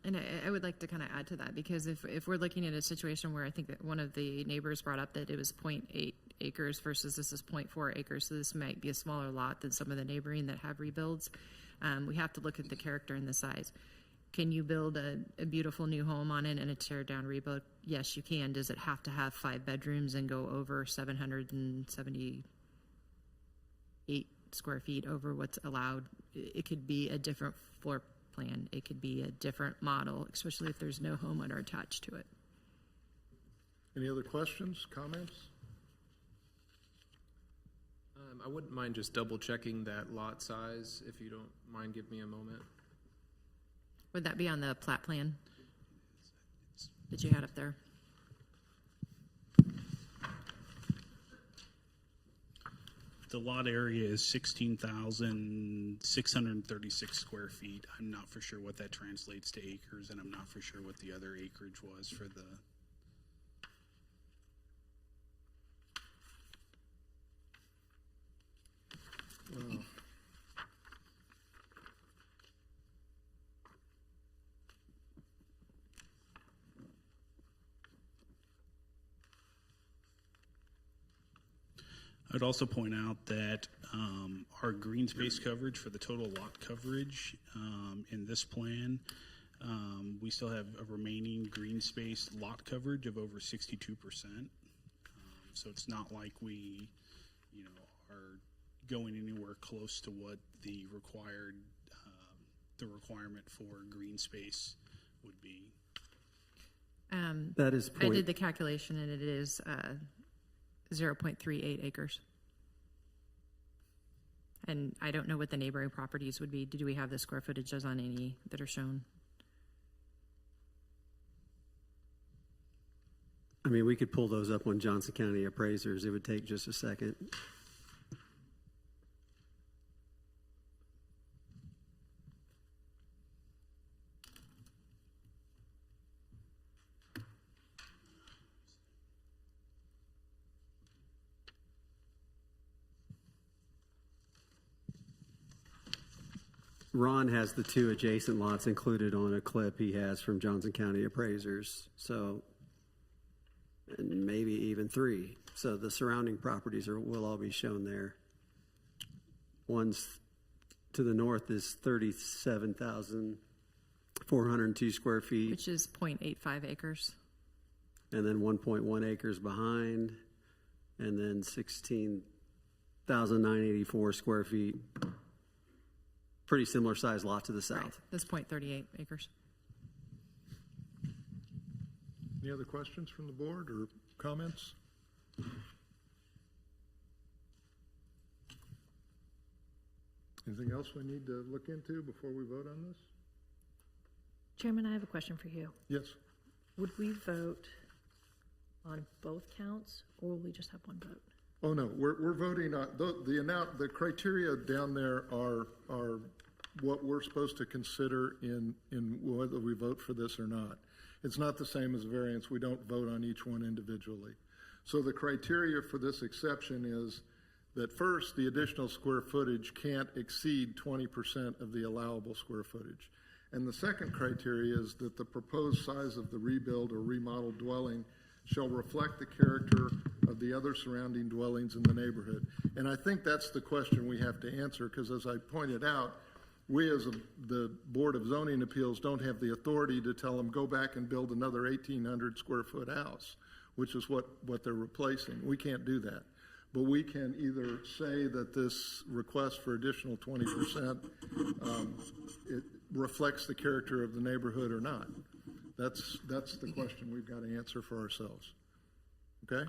And I would like to kind of add to that, because if we're looking at a situation where I think that one of the neighbors brought up that it was 0.8 acres versus this is 0.4 acres, so this might be a smaller lot than some of the neighboring that have rebuilds. We have to look at the character and the size. Can you build a beautiful new home on it and a tear down rebuild? Yes, you can. Does it have to have 5 bedrooms and go over 778 square feet over what's allowed? It could be a different floor plan. It could be a different model, especially if there's no homeowner attached to it. Any other questions, comments? I wouldn't mind just double checking that lot size, if you don't mind, give me a moment. Would that be on the plat plan that you had up there? The lot area is 16,636 square feet. I'm not for sure what that translates to acres, and I'm not for sure what the other acreage was for the. Wow. I'd also point out that our green space coverage for the total lot coverage in this plan, we still have a remaining green space lot coverage of over 62%. So it's not like we, are going anywhere close to what the requirement for green space would be. That is I did the calculation, and it is 0.38 acres. And I don't know what the neighboring properties would be. Do we have the square footages on any that are shown? I mean, we could pull those up on Johnson County appraisers. It would take just a second. Ron has the 2 adjacent lots included on a clip he has from Johnson County appraisers. So, and maybe even 3. So the surrounding properties will all be shown there. One's to the north is 37,402 square feet. Which is 0.85 acres. And then 1.1 acres behind, and then 16,984 square feet. Pretty similar size lot to the south. Right. That's 0.38 acres. Any other questions from the board or comments? Anything else we need to look into before we vote on this? Chairman, I have a question for you. Yes. Would we vote on both counts, or will we just have one vote? Oh, no, we're voting on, the criteria down there are what we're supposed to consider in whether we vote for this or not. It's not the same as a variance. We don't vote on each one individually. So the criteria for this exception is that first, the additional square footage can't exceed 20% of the allowable square footage. And the second criteria is that the proposed size of the rebuild or remodeled dwelling shall reflect the character of the other surrounding dwellings in the neighborhood. And I think that's the question we have to answer, because as I pointed out, we as the Board of Zoning Appeals don't have the authority to tell them go back and build another 1,800 square foot house, which is what they're replacing. We can't do that. But we can either say that this request for additional 20% it reflects the character of the neighborhood or not. That's the question we've got to answer for ourselves. Okay?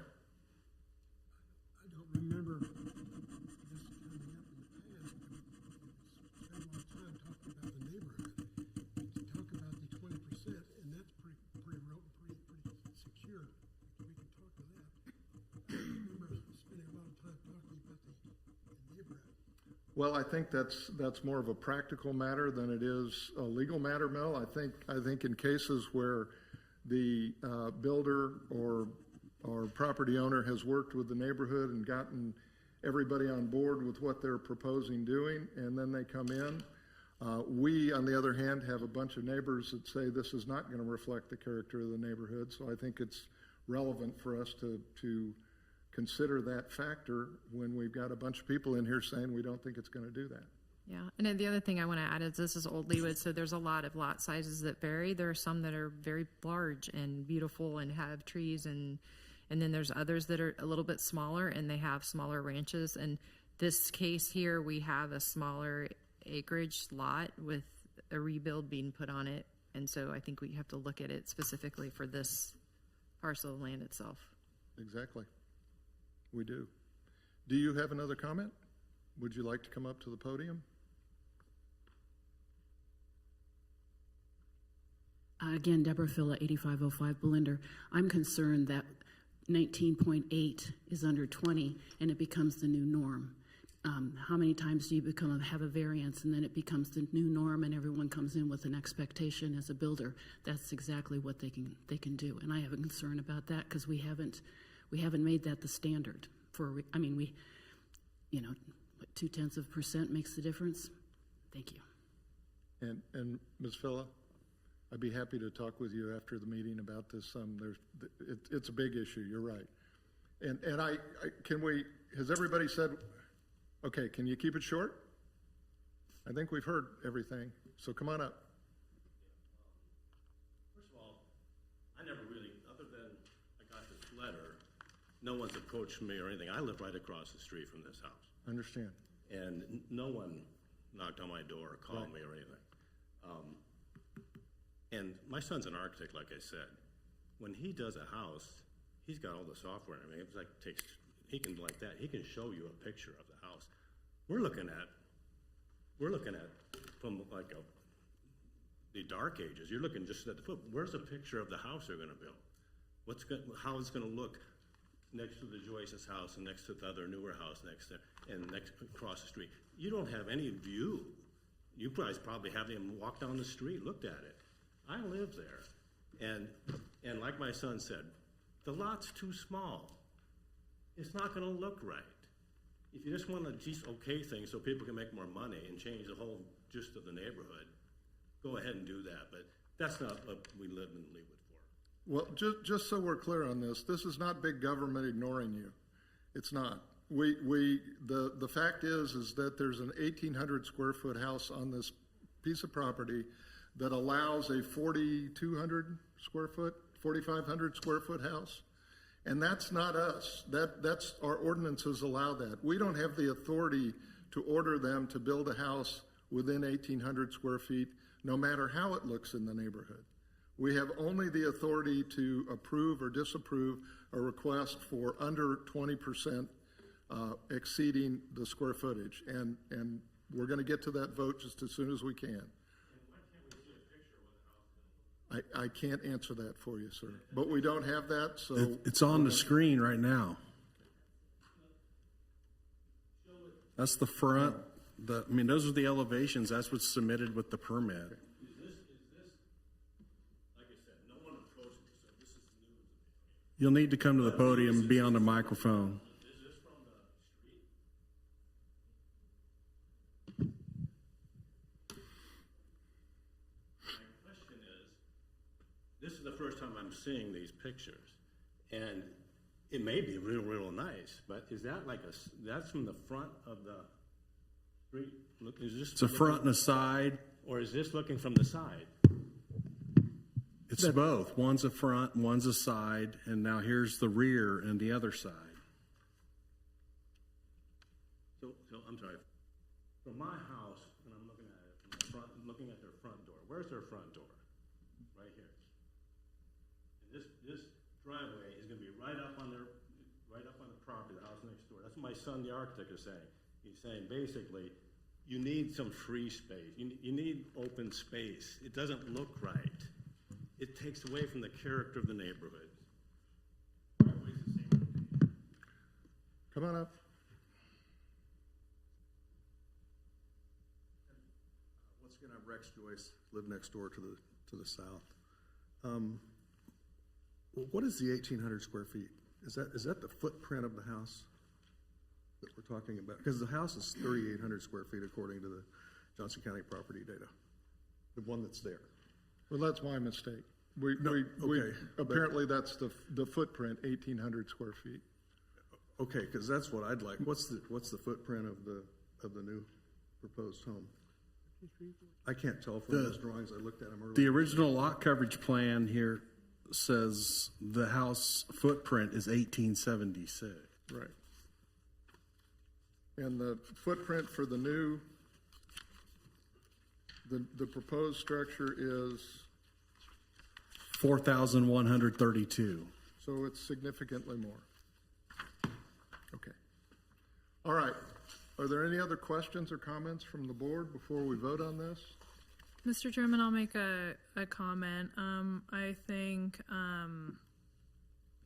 remember this coming up in the past, we spent a lot of time talking about the neighborhood. To talk about the 20%, and that's pretty secure. We can talk to that. I remember spending a lot of time talking about the neighborhood. Well, I think that's more of a practical matter than it is a legal matter, Mel. I think in cases where the builder or property owner has worked with the neighborhood and gotten everybody on board with what they're proposing doing, and then they come in. We, on the other hand, have a bunch of neighbors that say this is not going to reflect the character of the neighborhood. So I think it's relevant for us to consider that factor when we've got a bunch of people in here saying we don't think it's going to do that. Yeah, and then the other thing I want to add is this is Old Leawood, so there's a lot of lot sizes that vary. There are some that are very large and beautiful and have trees, and then there's others that are a little bit smaller and they have smaller ranches. And this case here, we have a smaller acreage lot with a rebuild being put on it, and so I think we have to look at it specifically for this parcel of land itself. Exactly. We do. Do you have another comment? Would you like to come up to the podium? Again, Deborah Phila, 8505 Belinder. I'm concerned that 19.8 is under 20 and it becomes the new norm. How many times do you have a variance and then it becomes the new norm and everyone comes in with an expectation as a builder? That's exactly what they can do, and I have a concern about that because we haven't made that the standard for. I mean, we, 0.2% makes the difference. Thank you. And Ms. Phila, I'd be happy to talk with you after the meeting about this. It's a big issue. You're right. And has everybody said? Okay, can you keep it short? I think we've heard everything, so come on up. First of all, I never really, other than I got this letter, no one's approached me or anything. I live right across the street from this house. I understand. And no one knocked on my door or called me or anything. And my son's an architect, like I said. When he does a house, he's got all the software and everything. It's like he can like that. He can show you a picture of the house. We're looking at from like the dark ages. You're looking just at the foot. Where's a picture of the house they're going to build? How it's going to look next to the Joyce's house and next to the other newer house next there and next across the street? You don't have any view. You guys probably haven't even walked down the street, looked at it. I live there, and like my son said, the lot's too small. It's not going to look right. If you just want to just okay things so people can make more money and change the whole gist of the neighborhood, go ahead and do that. But that's not what we live in Leawood for. Well, just so we're clear on this is not big government ignoring you. It's not. The fact is that there's an 1,800 square foot house on this piece of property that allows a 4,200 square foot, 4,500 square foot house. And that's not us. That's our ordinances allow that. We don't have the authority to order them to build a house within 1,800 square feet, no matter how it looks in the neighborhood. We have only the authority to approve or disapprove a request for under 20% exceeding the square footage. And we're going to get to that vote just as soon as we can. I can't answer that for you, sir. But we don't have that, so. It's on the screen right now. That's the front. Those are the elevations. That's what's submitted with the permit. Is this, like I said, no one approached me, so this is new to me. You'll need to come to the podium and be on the microphone. Is this from the street? My question is, this is the first time I'm seeing these pictures, and it may be real nice, but is that that's from the front of the street? Look, is this It's a front and a side. or is this looking from the side? It's both. One's a front, one's a side, and now here's the rear and the other side. So I'm sorry. From my house, and I'm looking at it from the front, I'm looking at their front door. Where's their front door? Right here. And this driveway is going to be right up on their right up on the property, the house next door. That's what my son, the architect, is saying. He's saying basically, you need some free space. You need open space. It doesn't look right. It takes away from the character of the neighborhood. Come on up. Once again, I'm Rex Joyce, live next door to the south. What is the 1,800 square feet? Is that the footprint of the house that we're talking about? Because the house is 3,800 square feet according to the Johnson County property data, the one that's there. Well, that's my mistake. Apparently that's the footprint, 1,800 square feet. Okay, because that's what I'd like. What's the footprint of the new proposed home? I can't tell from those drawings. I looked at them earlier. The original lot coverage plan here says the house footprint is 1876. Right. And the footprint for the new, the proposed structure is? 4,132. So it's significantly more. Okay. All right. Are there any other questions or comments from the board before we vote on this? Mr. Chairman, I'll make a comment. I think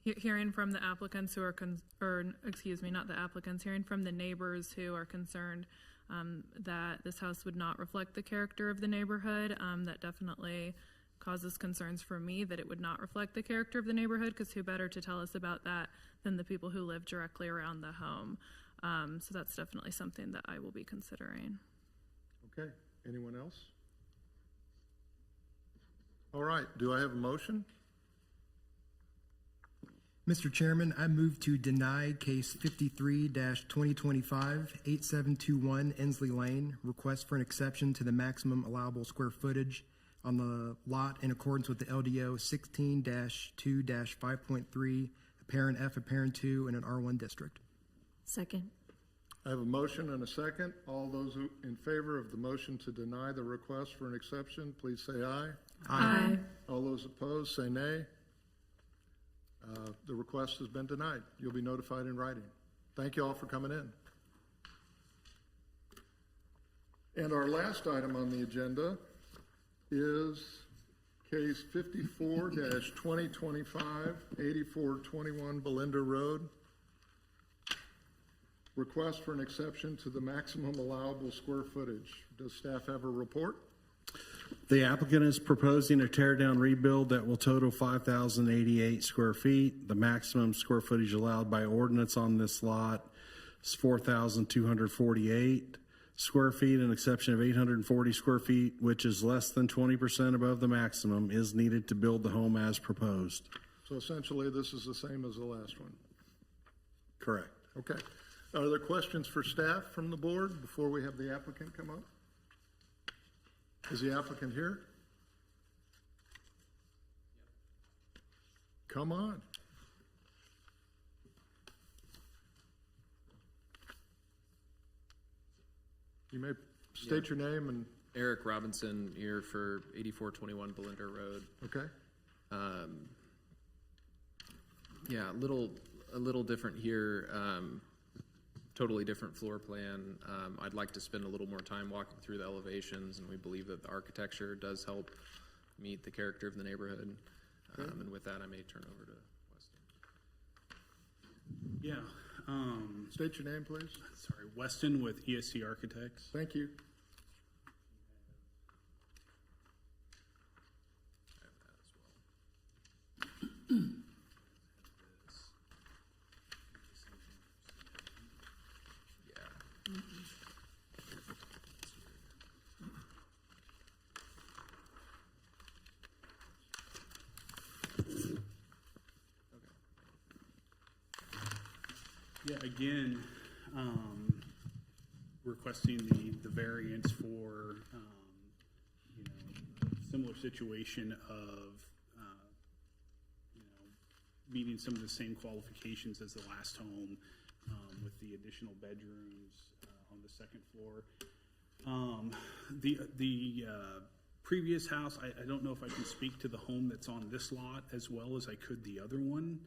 hearing from the applicants who are, not the applicants, hearing from the neighbors who are concerned that this house would not reflect the character of the neighborhood, that definitely causes concerns for me that it would not reflect the character of the neighborhood, because who better to tell us about that than the people who live directly around the home. So that's definitely something that I will be considering. Okay. Anyone else? All right. Do I have a motion? Mr. Chairman, I move to deny case 53-2025, 8721 Ensley Lane, request for an exception to the maximum allowable square footage on the lot in accordance with the LDO 16-2-5.3, apparent F, apparent 2, in an R1 district. Second. I have a motion and a second. All those in favor of the motion to deny the request for an exception, please say aye. Aye. All those opposed, say nay. The request has been denied. You'll be notified in writing. Thank you all for coming in. And our last item on the agenda is case 54-2025, 8421 Belinder Rd. Request for an exception to the maximum allowable square footage. Does staff have a report? The applicant is proposing a tear-down rebuild that will total 5,088 square feet. The maximum square footage allowed by ordinance on this lot is 4,248 square feet. An exception of 840 square feet, which is less than 20% above the maximum, is needed to build the home as proposed. So essentially, this is the same as the last one. Correct. Okay. Are there questions for staff from the board before we have the applicant come up? Is the applicant here? Come on. You may state your name and... Eric Robinson here for 8421 Belinder Road. Okay. Yeah, a little different here. Totally different floor plan. I'd like to spend a little more time walking through the elevations, and we believe that the architecture does help meet the character of the neighborhood. And with that, I may turn over to Weston. Yeah. State your name, please. Sorry, Weston with ESC Architects. Thank you. Yeah, again, requesting the variance for, similar situation of, meeting some of the same qualifications as the last home, with the additional bedrooms on the second floor. The previous house, I don't know if I can speak to the home that's on this lot as well as I could the other one.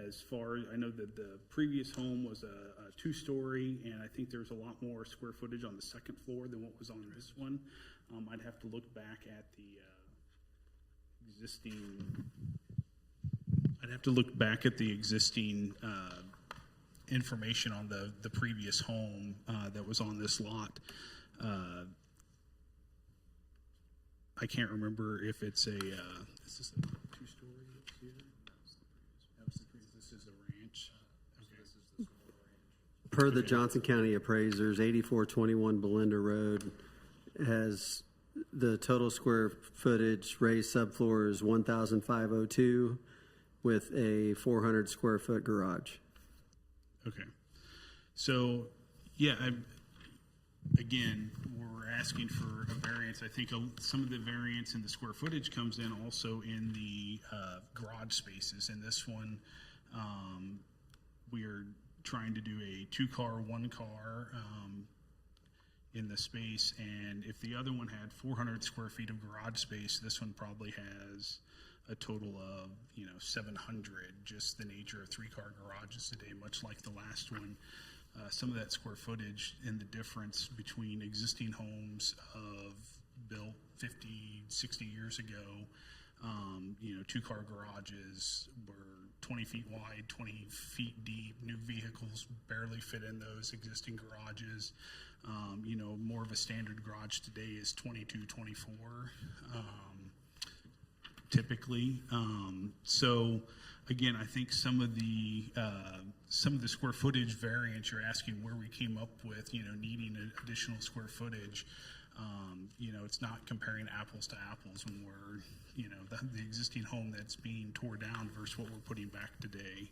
as far, I know that the previous home was a two-story, and I think there's a lot more square footage on the second floor than what was on this one. I'd have to look back at the existing information on the previous home that was on this lot. I can't remember if it's is this a two-story here? This is a ranch. Okay. Per the Johnson County appraisers, 8421 Belinder Road has the total square footage raised subfloor is 1,502 with a 400 square foot garage. Okay. So, yeah, again, we're asking for a variance. I think some of the variance in the square footage comes in also in the garage spaces. In this one, we are trying to do a 2-car, 1-car in the space. And if the other one had 400 square feet of garage space, this one probably has a total of 700. Just the nature of 3-car garages today, much like the last one. Some of that square footage and the difference between existing homes built 50, 60 years ago, 2-car garages were 20 feet wide, 20 feet deep. New vehicles barely fit in those existing garages. More of a standard garage today is 22, 24. Typically. So again, I think some of the square footage variance you're asking where we came up with, needing an additional square footage, it's not comparing apples to apples when we're, the existing home that's being tore down versus what we're putting back today.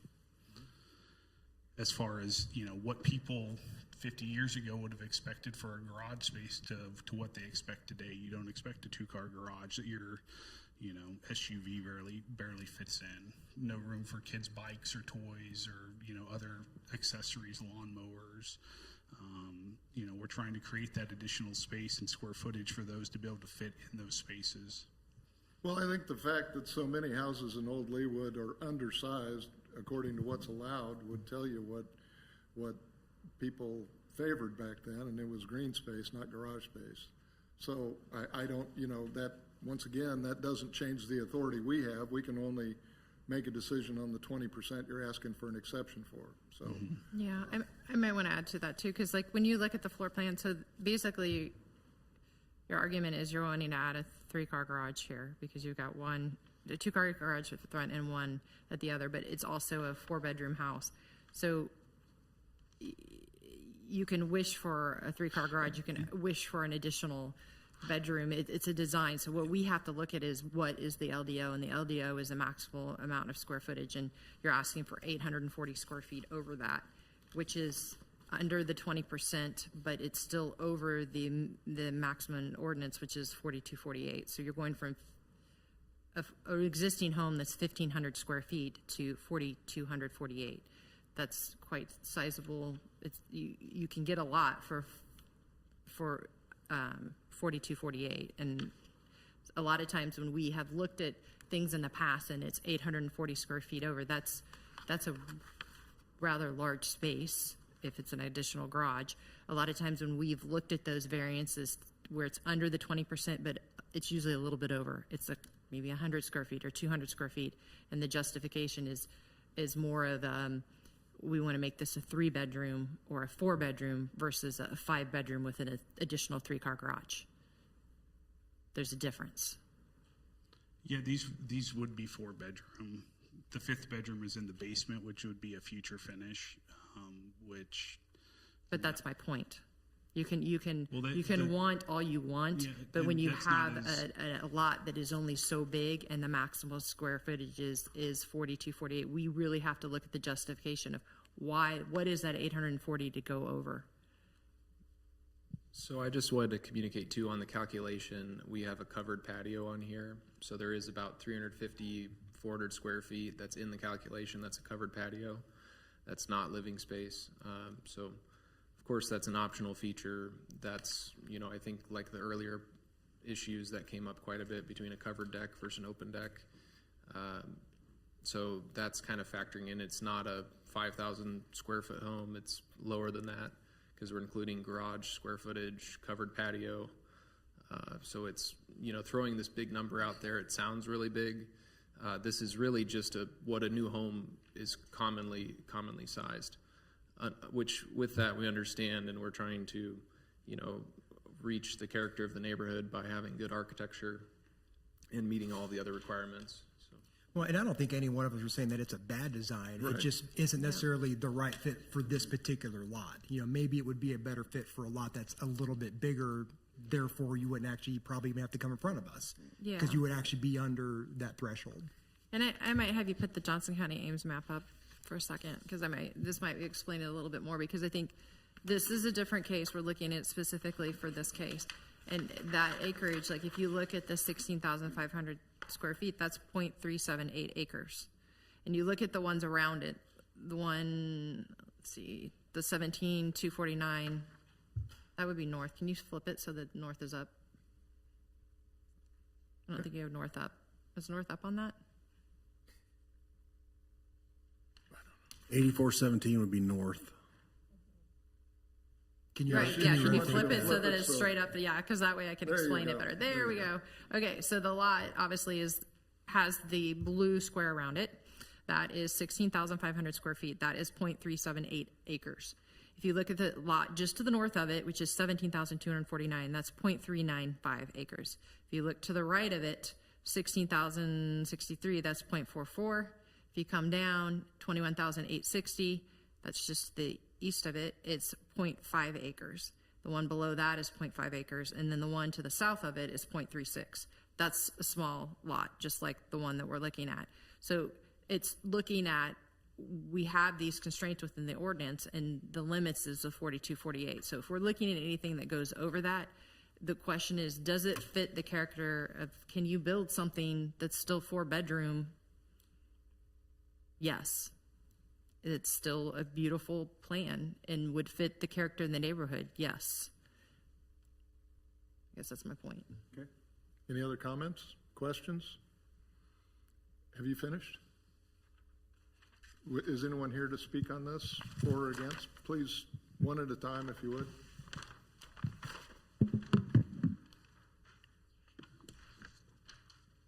As far as, what people 50 years ago would have expected for a garage space to what they expect today. You don't expect a 2-car garage that your SUV barely fits in. No room for kids' bikes or toys or, other accessories, lawnmowers. We're trying to create that additional space and square footage for those to be able to fit in those spaces. Well, I think the fact that so many houses in Old Leawood are undersized, according to what's allowed, would tell you what people favored back then, and it was green space, not garage space. So I don't, that, once again, that doesn't change the authority we have. We can only make a decision on the 20% you're asking for an exception for. So Yeah, I might want to add to that too, because like when you look at the floor plan, so basically your argument is you're wanting to add a 3-car garage here because you've got a 2-car garage at the front and one at the other, but it's also a 4-bedroom house. So you can wish for a 3-car garage, you can wish for an additional bedroom. It's a design. So what we have to look at is what is the LDO, and the LDO is the maximal amount of square footage, and you're asking for 840 square feet over that, which is under the 20%, but it's still over the maximum ordinance, which is 4248. So you're going from an existing home that's 1,500 square feet to 4,248. That's quite sizable. You can get a lot for 4248, and a lot of times when we have looked at things in the past and it's 840 square feet over, that's a rather large space if it's an additional garage. A lot of times when we've looked at those variances where it's under the 20%, but it's usually a little bit over, it's maybe 100 square feet or 200 square feet, and the justification is more of we want to make this a 3-bedroom or a 4-bedroom versus a 5-bedroom with an additional 3-car garage. There's a difference. Yeah, these would be 4-bedroom. The 5th bedroom is in the basement, which would be a future finish, But that's my point. You can want all you want, but when you have a lot that is only so big and the maximal square footage is 4248, we really have to look at the justification of what is that 840 to go over? So I just wanted to communicate too on the calculation. We have a covered patio on here. So there is about 350, 400 square feet that's in the calculation. That's a covered patio. That's not living space. So of course that's an optional feature. That's, I think like the earlier issues that came up quite a bit between a covered deck versus an open deck. So that's kind of factoring in. It's not a 5,000 square foot home. It's lower than that because we're including garage square footage, covered patio. So it's, throwing this big number out there, it sounds really big. This is really just what a new home is commonly sized, which with that we understand, and we're trying to, reach the character of the neighborhood by having good architecture and meeting all the other requirements. So. Well, and I don't think any one of us are saying that it's a bad design. Right. It just isn't necessarily the right fit for this particular lot. Maybe it would be a better fit for a lot that's a little bit bigger. Therefore, you wouldn't actually probably even have to come in front of us. Yeah. Because you would actually be under that threshold. And I might have you put the Johnson County Ames map up for a second, because this might explain it a little bit more, because I think this is a different case. We're looking at specifically for this case. And that acreage, like if you look at the 16,500 square feet, that's 0.378 acres. And you look at the ones around it, the one, let's see, the 17,249, that would be north. Can you flip it so that north is up? I don't think you have north up. Is north up on that? 8417 would be north. Can you, Right, can can you rotate flip it so that it it's so- straight up? Yeah, because that way I can There you explain it go. better. There we go. Okay, so the lot obviously has the blue square around it. That is 16,500 square feet. That is 0.378 acres. If you look at the lot just to the north of it, which is 17,249, that's 0.395 acres. If you look to the right of it, 16,063, that's 0.44. If you come down, 21,860, that's just the east of it, it's 0.5 acres. The one below that is 0.5 acres, and then the one to the south of it is 0.36. That's a small lot, just like the one that we're looking at. So it's looking at, we have these constraints within the ordinance, and the limits is the 4248. So if we're looking at anything that goes over that, the question is, does it fit the character of, can you build something that's still 4-bedroom? Yes. It's still a beautiful plan and would fit the character in the neighborhood. Yes. I guess that's my point. Okay. Any other comments, questions? Have you finished? Is anyone here to speak on this, for or against? Please, one at a time, if you would.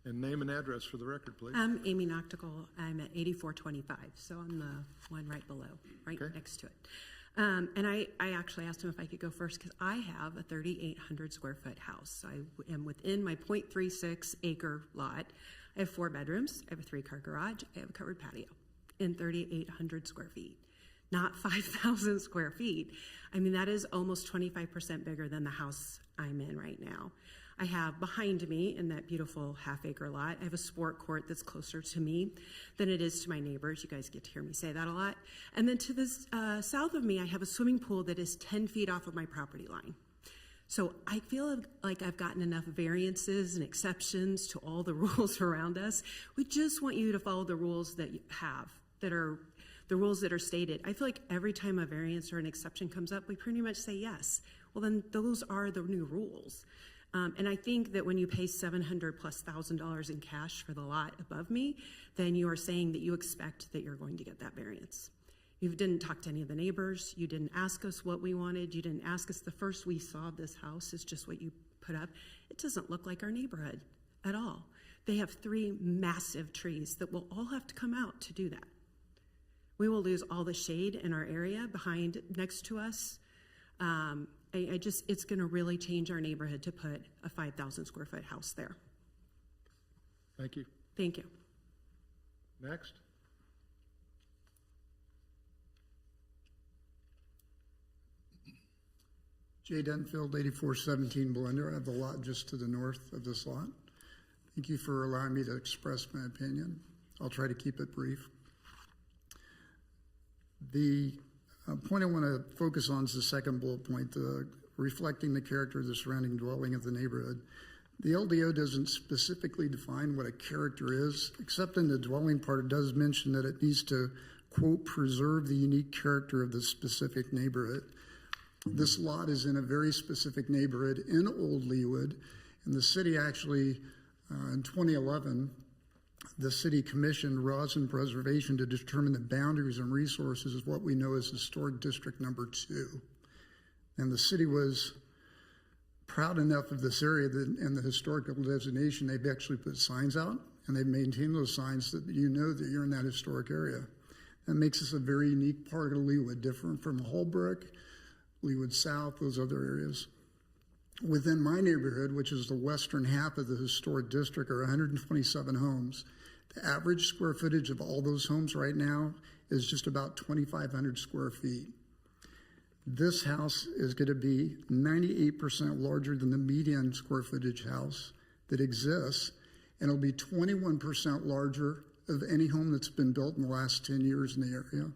And name and address for the record, please. I'm Amy Noctical. I'm at 8425, so I'm the one right below, right next to it. And I actually asked him if I could go first because I have a 3,800 square foot house. I am within my 0.36 acre lot. I have 4 bedrooms. I have a 3-car garage. I have a covered patio in 3,800 square feet, not 5,000 square feet. I mean, that is almost 25% bigger than the house I'm in right now. I have behind me in that beautiful half-acre lot, I have a sport court that's closer to me than it is to my neighbors. You guys get to hear me say that a lot. And then to the south of me, I have a swimming pool that is 10 feet off of my property line. So I feel like I've gotten enough variances and exceptions to all the rules around us. We just want you to follow the rules that you have, that are the rules that are stated. I feel like every time a variance or an exception comes up, we pretty much say yes. Well, then those are the new rules. And I think that when you pay $700,000+ in cash for the lot above me, then you are saying that you expect that you're going to get that variance. You didn't talk to any of the neighbors. You didn't ask us what we wanted. You didn't ask us. The first we saw of this house is just what you put up. It doesn't look like our neighborhood at all. They have 3 massive trees that will all have to come out to do that. We will lose all the shade in our area behind next to us. It's going to really change our neighborhood to put a 5,000 square foot house there. Thank you. Thank you. Next. Jay Denfield, 8417 Belinder. I have the lot just to the north of this lot. Thank you for allowing me to express my opinion. I'll try to keep it brief. The point I want to focus on is the second bullet point, reflecting the character of the surrounding dwelling of the neighborhood. The LDO doesn't specifically define what a character is, except in the dwelling part it does mention that it needs to, quote, preserve the unique character of the specific neighborhood. This lot is in a very specific neighborhood in Old Leawood, and the city actually, in 2011, the city commissioned Rosin Preservation to determine the boundaries and resources of what we know as Historic District Number 2. And the city was proud enough of this area that in the historical designation, they've actually put signs out, and they've maintained those signs that you know that you're in that historic area. That makes us a very unique part of Leawood, different from Holbrook, Leawood South, those other areas. Within my neighborhood, which is the western half of the historic district, are 127 homes. The average square footage of all those homes right now is just about 2,500 square feet. This house is going to be 98% larger than the median square footage house that exists, and it'll be 21% larger of any home that's been built in the last 10 years in the area.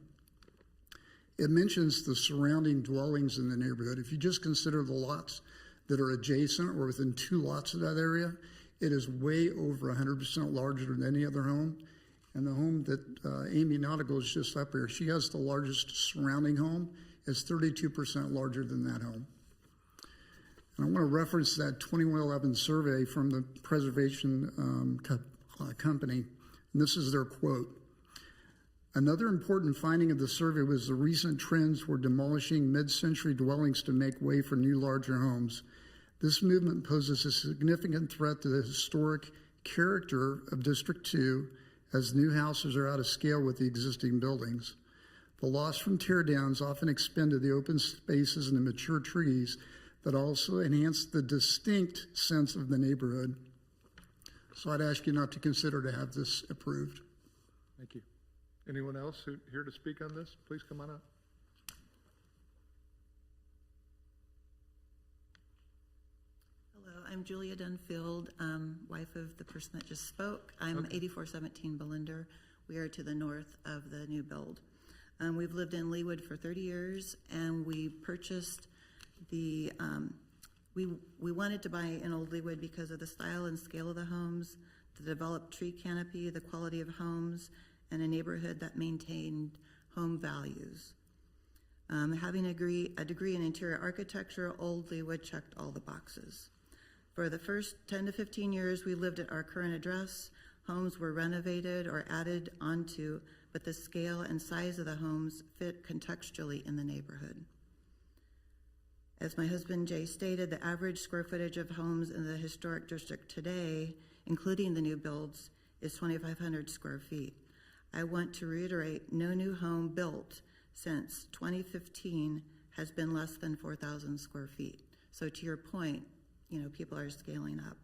It mentions the surrounding dwellings in the neighborhood. If you just consider the lots that are adjacent or within 2 lots of that area, it is way over 100% larger than any other home. And the home that Amy Nautical is just up here, she has the largest surrounding home, is 32% larger than that home. And I want to reference that 2011 survey from the Preservation Company, and this is their quote. Another important finding of the survey was the recent trends toward demolishing mid-century dwellings to make way for new, larger homes. This movement poses a significant threat to the historic character of District 2 as new houses are out of scale with the existing buildings. The loss from teardowns often expended the open spaces and the mature trees that also enhance the distinct sense of the neighborhood. So I'd ask you not to consider to have this approved. Thank you. Anyone else here to speak on this? Please come on up. Hello, I'm Julia Dunfield, wife of the person that just spoke. I'm 8417 Belinder. We are to the north of the new build. We've lived in Leawood for 30 years, and we purchased the, we wanted to buy in Old Leawood because of the style and scale of the homes, the developed tree canopy, the quality of homes, and a neighborhood that maintained home values. Having a degree in interior architecture, Old Leawood checked all the boxes. For the first 10 to 15 years we lived at our current address, homes were renovated or added onto, but the scale and size of the homes fit contextually in the neighborhood. As my husband Jay stated, the average square footage of homes in the historic district today, including the new builds, is 2,500 square feet. I want to reiterate, no new home built since 2015 has been less than 4,000 square feet. So to your point, you know, people are scaling up.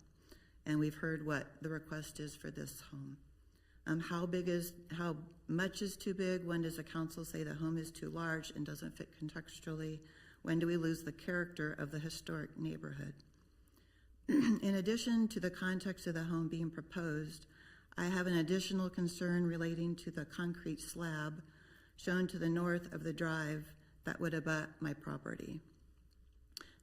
And we've heard what the request is for this home. How much is too big? When does the council say the home is too large and doesn't fit contextually? When do we lose the character of the historic neighborhood? In addition to the context of the home being proposed, I have an additional concern relating to the concrete slab shown to the north of the drive that would abut my property.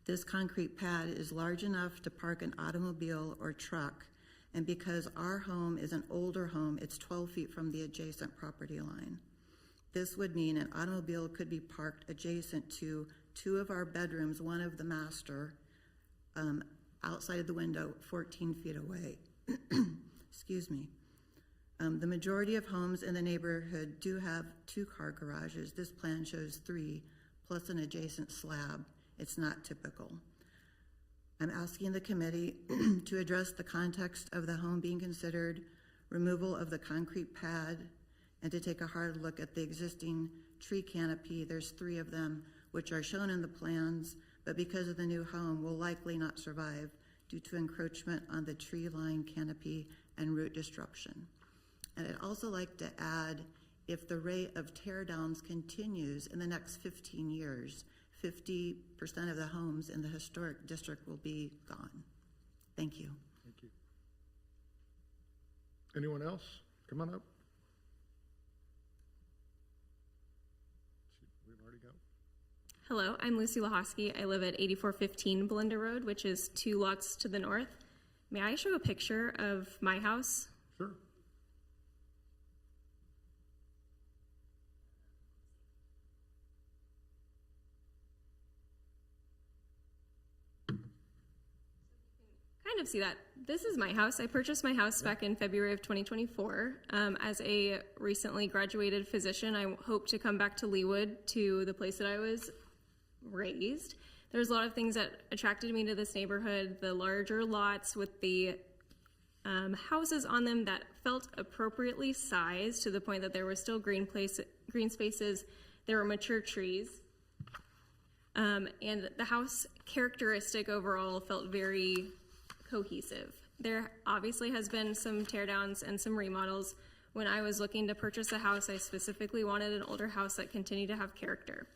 This concrete pad is large enough to park an automobile or truck, and because our home is an older home, it's 12 feet from the adjacent property line. This would mean an automobile could be parked adjacent to 2 of our bedrooms, one of the master, outside of the window, 14 feet away. Excuse me. The majority of homes in the neighborhood do have 2-car garages. This plan shows 3, plus an adjacent slab. It's not typical. I'm asking the committee to address the context of the home being considered, removal of the concrete pad, and to take a hard look at the existing tree canopy. There's 3 of them, which are shown in the plans, but because of the new home, will likely not survive due to encroachment on the tree line canopy and root disruption. And I'd also like to add, if the rate of tear downs continues in the next 15 years, 50% of the homes in the historic district will be gone. Thank you. Thank you. Anyone else? Come on up. We've already got. Hello, I'm Lucy Lahosky. I live at 8415 Belinder Road, which is 2 lots to the north. May I show a picture of my house? Sure. kind of see that. This is my house. I purchased my house back in February of 2024. As a recently graduated physician, I hope to come back to Leawood, to the place that I was raised. There's a lot of things that attracted me to this neighborhood. The larger lots with the houses on them that felt appropriately sized, to the point that there were still green spaces. There were mature trees. And the house characteristic overall felt very cohesive. There obviously has been some tear downs and some remodels. When I was looking to purchase a house, I specifically wanted an older house that continued to have character.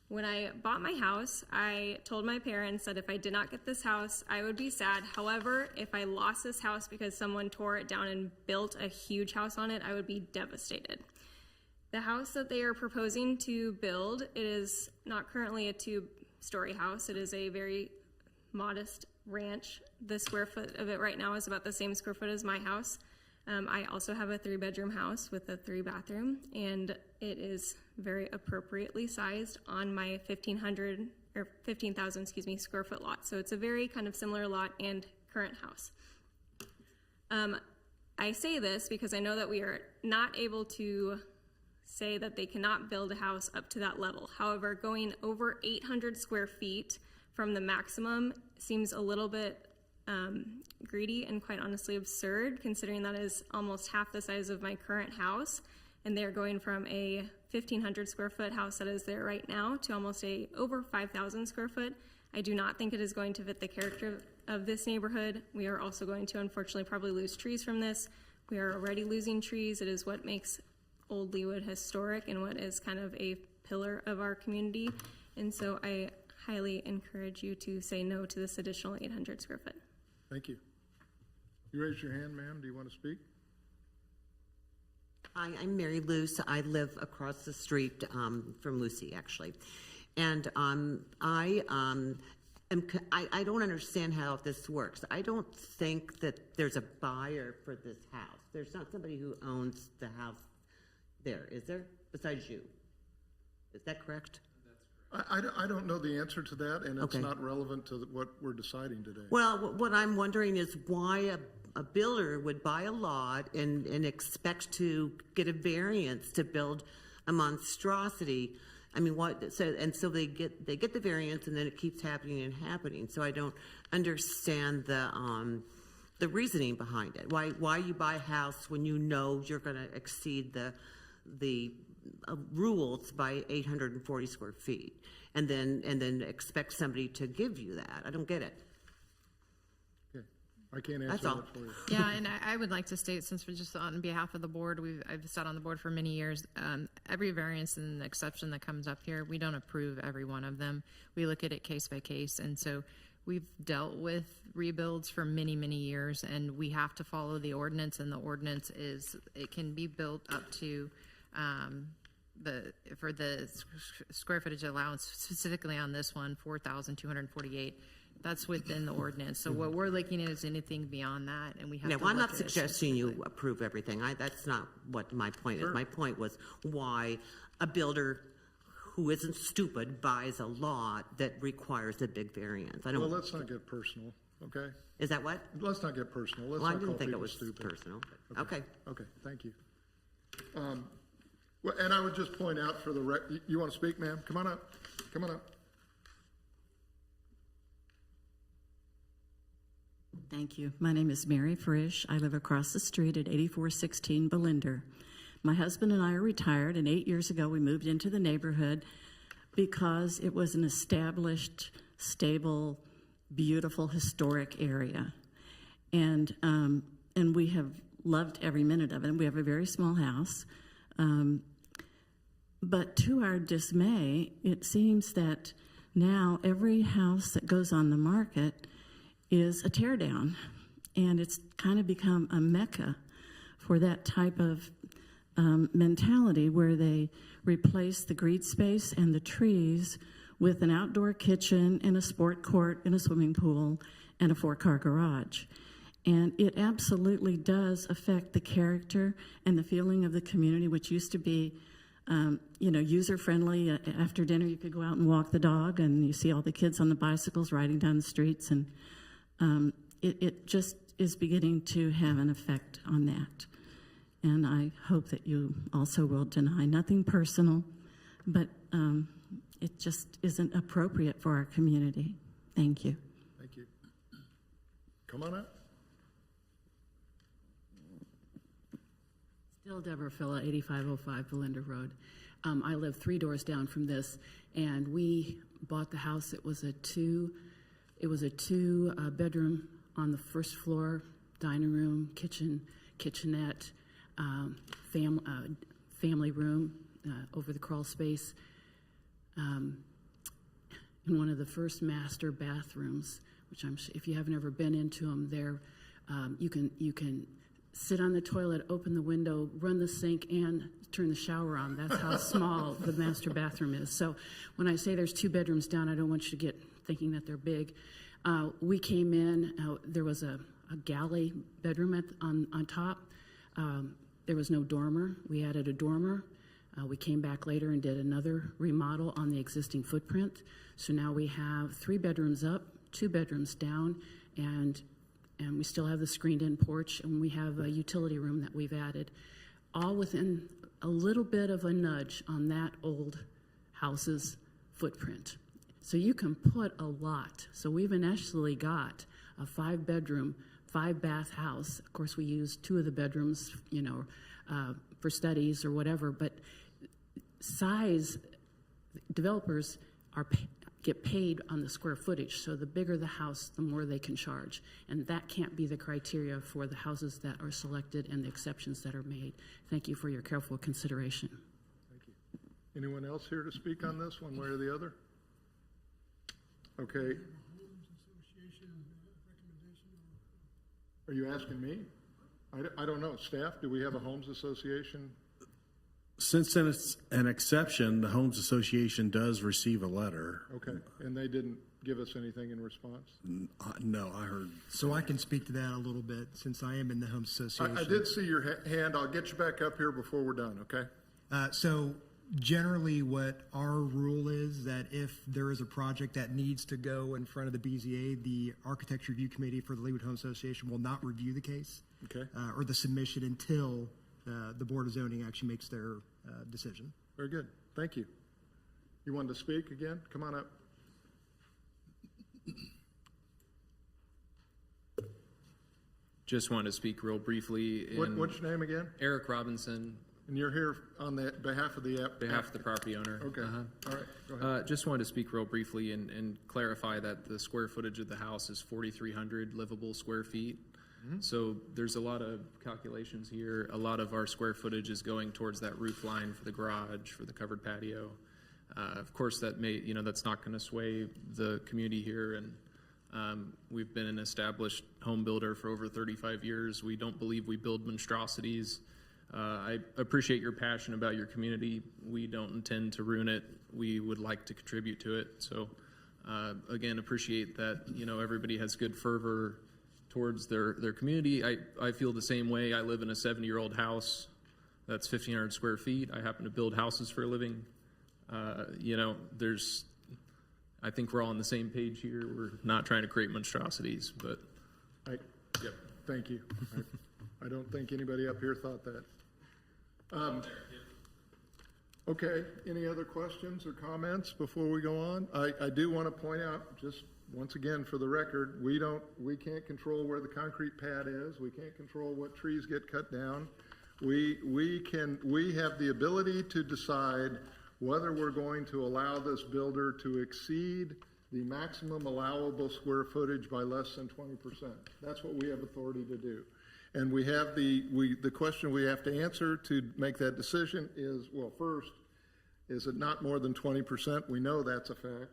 When I bought my house, I told my parents that if I did not get this house, I would be sad. However, if I lost this house because someone tore it down and built a huge house on it, I would be devastated. The house that they are proposing to build, it is not currently a 2-story house. It is a very modest ranch. The square foot of it right now is about the same square foot as my house. I also have a 3-bedroom house with a 3-bathroom, and it is very appropriately sized on my 15,000 square foot lot. So it's a very kind of similar lot and current house. I say this because I know that we are not able to say that they cannot build a house up to that level. However, going over 800 square feet from the maximum seems a little bit greedy and quite honestly absurd, considering that is almost half the size of my current house, and they're going from a 1,500 square foot house that is there right now to almost over 5,000 square foot. I do not think it is going to fit the character of this neighborhood. We are also going to unfortunately probably lose trees from this. We are already losing trees. It is what makes Old Leawood historic and what is kind of a pillar of our community. And so I highly encourage you to say no to this additional 800 square foot. Thank you. You raised your hand, ma'am. Do you want to speak? Hi, I'm Mary Luce. I live across the street from Lucy, actually. And I don't understand how this works. I don't think that there's a buyer for this house. There's not somebody who owns the house there, is there? Besides you. Is that correct? I don't know the answer to that, and it's not relevant to what we're deciding today. Well, what I'm wondering is why a builder would buy a lot and expect to get a variance to build a monstrosity. I mean, so they get the variance, and then it keeps happening and happening. So I don't understand the reasoning behind it. Why you buy a house when you know you're going to exceed the rules by 840 square feet, and then expect somebody to give you that. I don't get it. Okay. I can't answer That's all. that for you. Yeah, and I would like to state, since we're just on behalf of the board, I've sat on the board for many years. Every variance and exception that comes up here, we don't approve every one of them. We look at it case by case, and so we've dealt with rebuilds for many, many years, and we have to follow the ordinance, and the ordinance is, it can be built up to for the square footage allowance, specifically on this one, 4,248. That's within the ordinance. So what we're looking at is anything beyond that, and we have to I'm not look at it suggesting you approve everything. That's not what my point is. My point was why a builder who isn't stupid buys a lot that requires a big variance. Well, let's not get personal, okay? Is that what? Let's not get personal. Let's Well, I not didn't call think it people was stupid. personal. Okay. Okay, thank you. Well, and I would just point out for the you want to speak, ma'am? Come on up. Come on up. Thank you. My name is Mary Frisch. I live across the street at 8416 Belinder. My husband and I are retired, and 8 years ago we moved into the neighborhood because it was an established, stable, beautiful, historic area. And we have loved every minute of it. And we have a very small house. But to our dismay, it seems that now every house that goes on the market is a teardown, and it's kind of become a mecca for that type of mentality where they replace the green space and the trees with an outdoor kitchen and a sport court and a swimming pool and a 4-car garage. And it absolutely does affect the character and the feeling of the community, which used to be user-friendly. After dinner, you could go out and walk the dog, and you see all the kids on the bicycles riding down the streets. And it just is beginning to have an effect on that. And I hope that you also will deny. Nothing personal, but it just isn't appropriate for our community. Thank you. Thank you. Come on up. Still Deborah Phila, 8505 Belinder Rd. I live 3 doors down from this, and we bought the house. It was a two bedroom on the first floor, dining room, kitchen, kitchenette, family room over the crawl space, in one of the first master bathrooms, which if you haven't ever been into them, there you can sit on the toilet, open the window, run the sink, and turn the shower on. That's how small the master bathroom is. So when I say there's 2 bedrooms down, I don't want you to get thinking that they're big. We came in, there was a galley bedroom on top. There was no dormer. We added a dormer. We came back later and did another remodel on the existing footprint. So now we have 3 bedrooms up, 2 bedrooms down, and we still have the screened-in porch, and we have a utility room that we've added, all within a little bit of a nudge on that old house's footprint. So you can put a lot. So we've initially got a 5-bedroom, 5-bath house. Of course, we use 2 of the bedrooms, for studies or whatever, but size, developers get paid on the square footage. So the bigger the house, the more they can charge. And that can't be the criteria for the houses that are selected and the exceptions that are made. Thank you for your careful consideration. Thank you. Anyone else here to speak on this one way or the other? Okay. Are you asking me? I don't know. Staff, do we have a homes association? Since it's an exception, the Homes Association does receive a letter. Okay, and they didn't give us anything in response? No, I heard. So I can speak to that a little bit since I am in the Homes Association. I did see your hand. I'll get you back up here before we're done, okay? So generally what our rule is that if there is a project that needs to go in front of the BZA, the Architecture Review Committee for the Leawood Home Association will not review the case or the submission until the Board of Zoning actually makes their decision. Very good. Thank you. You wanted to speak again? Come on up. Just wanted to speak real briefly. What's your name again? Eric Robinson. And you're here on behalf of the property owner. Okay. All right. Go ahead. Just wanted to speak real briefly and clarify that the square footage of the house is 4,300 livable square feet. So there's a lot of calculations here. A lot of our square footage is going towards that roof line for the garage, for the covered patio. Of course, that's not going to sway the community here. And we've been an established home builder for over 35 years. We don't believe we build monstrosities. I appreciate your passion about your community. We don't intend to ruin it. We would like to contribute to it. So, again, appreciate that, everybody has good fervor towards their community. I feel the same way. I live in a 70-year-old house that's 1,500 square feet. I happen to build houses for a living. I think we're all on the same page here. We're not trying to create monstrosities, but. Yep. Thank you. I don't think anybody up here thought that. Okay, any other questions or comments before we go on? I do want to point out, just once again for the record, we can't control where the concrete pad is. We can't control what trees get cut down. We have the ability to decide whether we're going to allow this builder to exceed the maximum allowable square footage by less than 20%. That's what we have authority to do. And we have the question we have to answer to make that decision is, well, first, is it not more than 20%? We know that's a fact.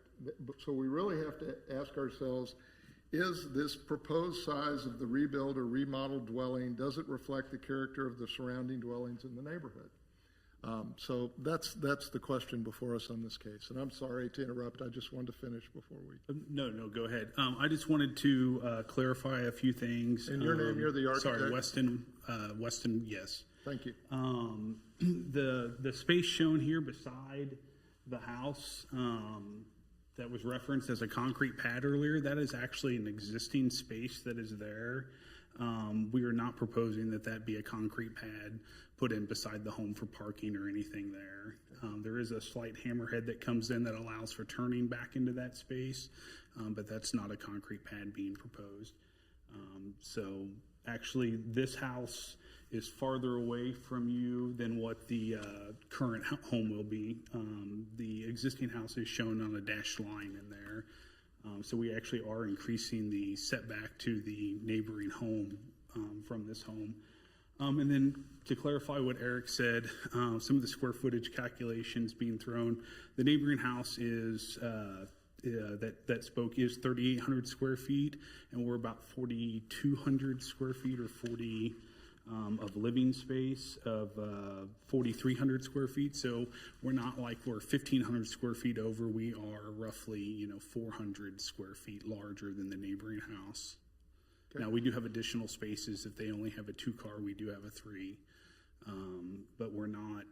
So we really have to ask ourselves, is this proposed size of the rebuild or remodeled dwelling, does it reflect the character of the surrounding dwellings in the neighborhood? So that's the question before us on this case. And I'm sorry to interrupt. I just wanted to finish before we. No, go ahead. I just wanted to clarify a few things. And your name, you're the architect? Sorry, Weston, yes. Thank you. The space shown here beside the house, that was referenced as a concrete pad earlier, that is actually an existing space that is there. We are not proposing that that be a concrete pad put in beside the home for parking or anything there. There is a slight hammerhead that comes in that allows for turning back into that space, but that's not a concrete pad being proposed. So actually, this house is farther away from you than what the current home will be. The existing house is shown on a dashed line in there. So we actually are increasing the setback to the neighboring home from this home. And then to clarify what Eric said, some of the square footage calculations being thrown, the neighboring house is that spoke is 3,800 square feet, and we're about 4,200 square feet or 40 of living space of 4,300 square feet. So we're not like we're 1,500 square feet over. We are roughly 400 square feet larger than the neighboring house. Okay. Now we do have additional spaces. If they only have a 2-car, we do have a 3. But we're not.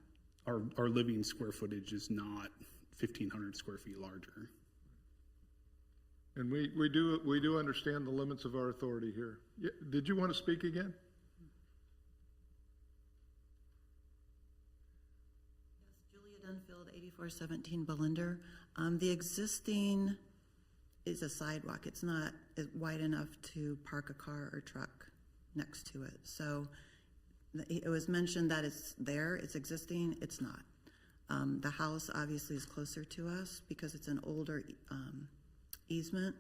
Our living square footage is not 1,500 square feet larger. And we do understand the limits of our authority here. Did you want to speak again? Dunfield, 8417 Belinder. The existing is a sidewalk. It's not wide enough to park a car or truck next to it. So it was mentioned that it's there, it's existing, it's not. The house obviously is closer to us because it's an older easement.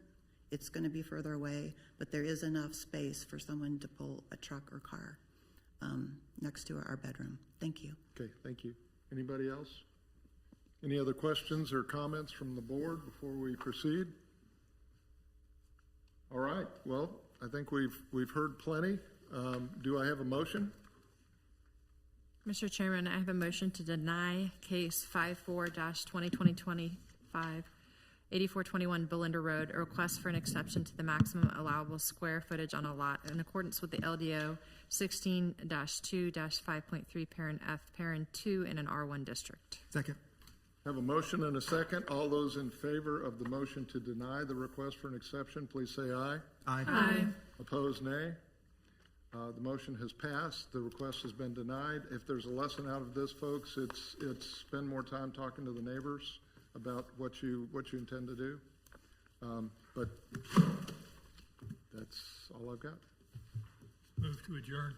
It's going to be further away, but there is enough space for someone to pull a truck or car next to our bedroom. Thank you. Okay, thank you. Anybody else? Any other questions or comments from the board before we proceed? All right, well, I think we've heard plenty. Do I have a motion? Mr. Chairman, I have a motion to deny case 54-2020-25, 8421 Belinder Road, a request for an exception to the maximum allowable square footage on a lot in accordance with the LDO 16-2-5.3 parent F parent 2 in an R1 district. Second. Have a motion and a second. All those in favor of the motion to deny the request for an exception, please say aye. Aye. Aye. Opposed, nay. The motion has passed. The request has been denied. If there's a lesson out of this, folks, it's spend more time talking to the neighbors about what you intend to do. But that's all I've got. Move to adjourn.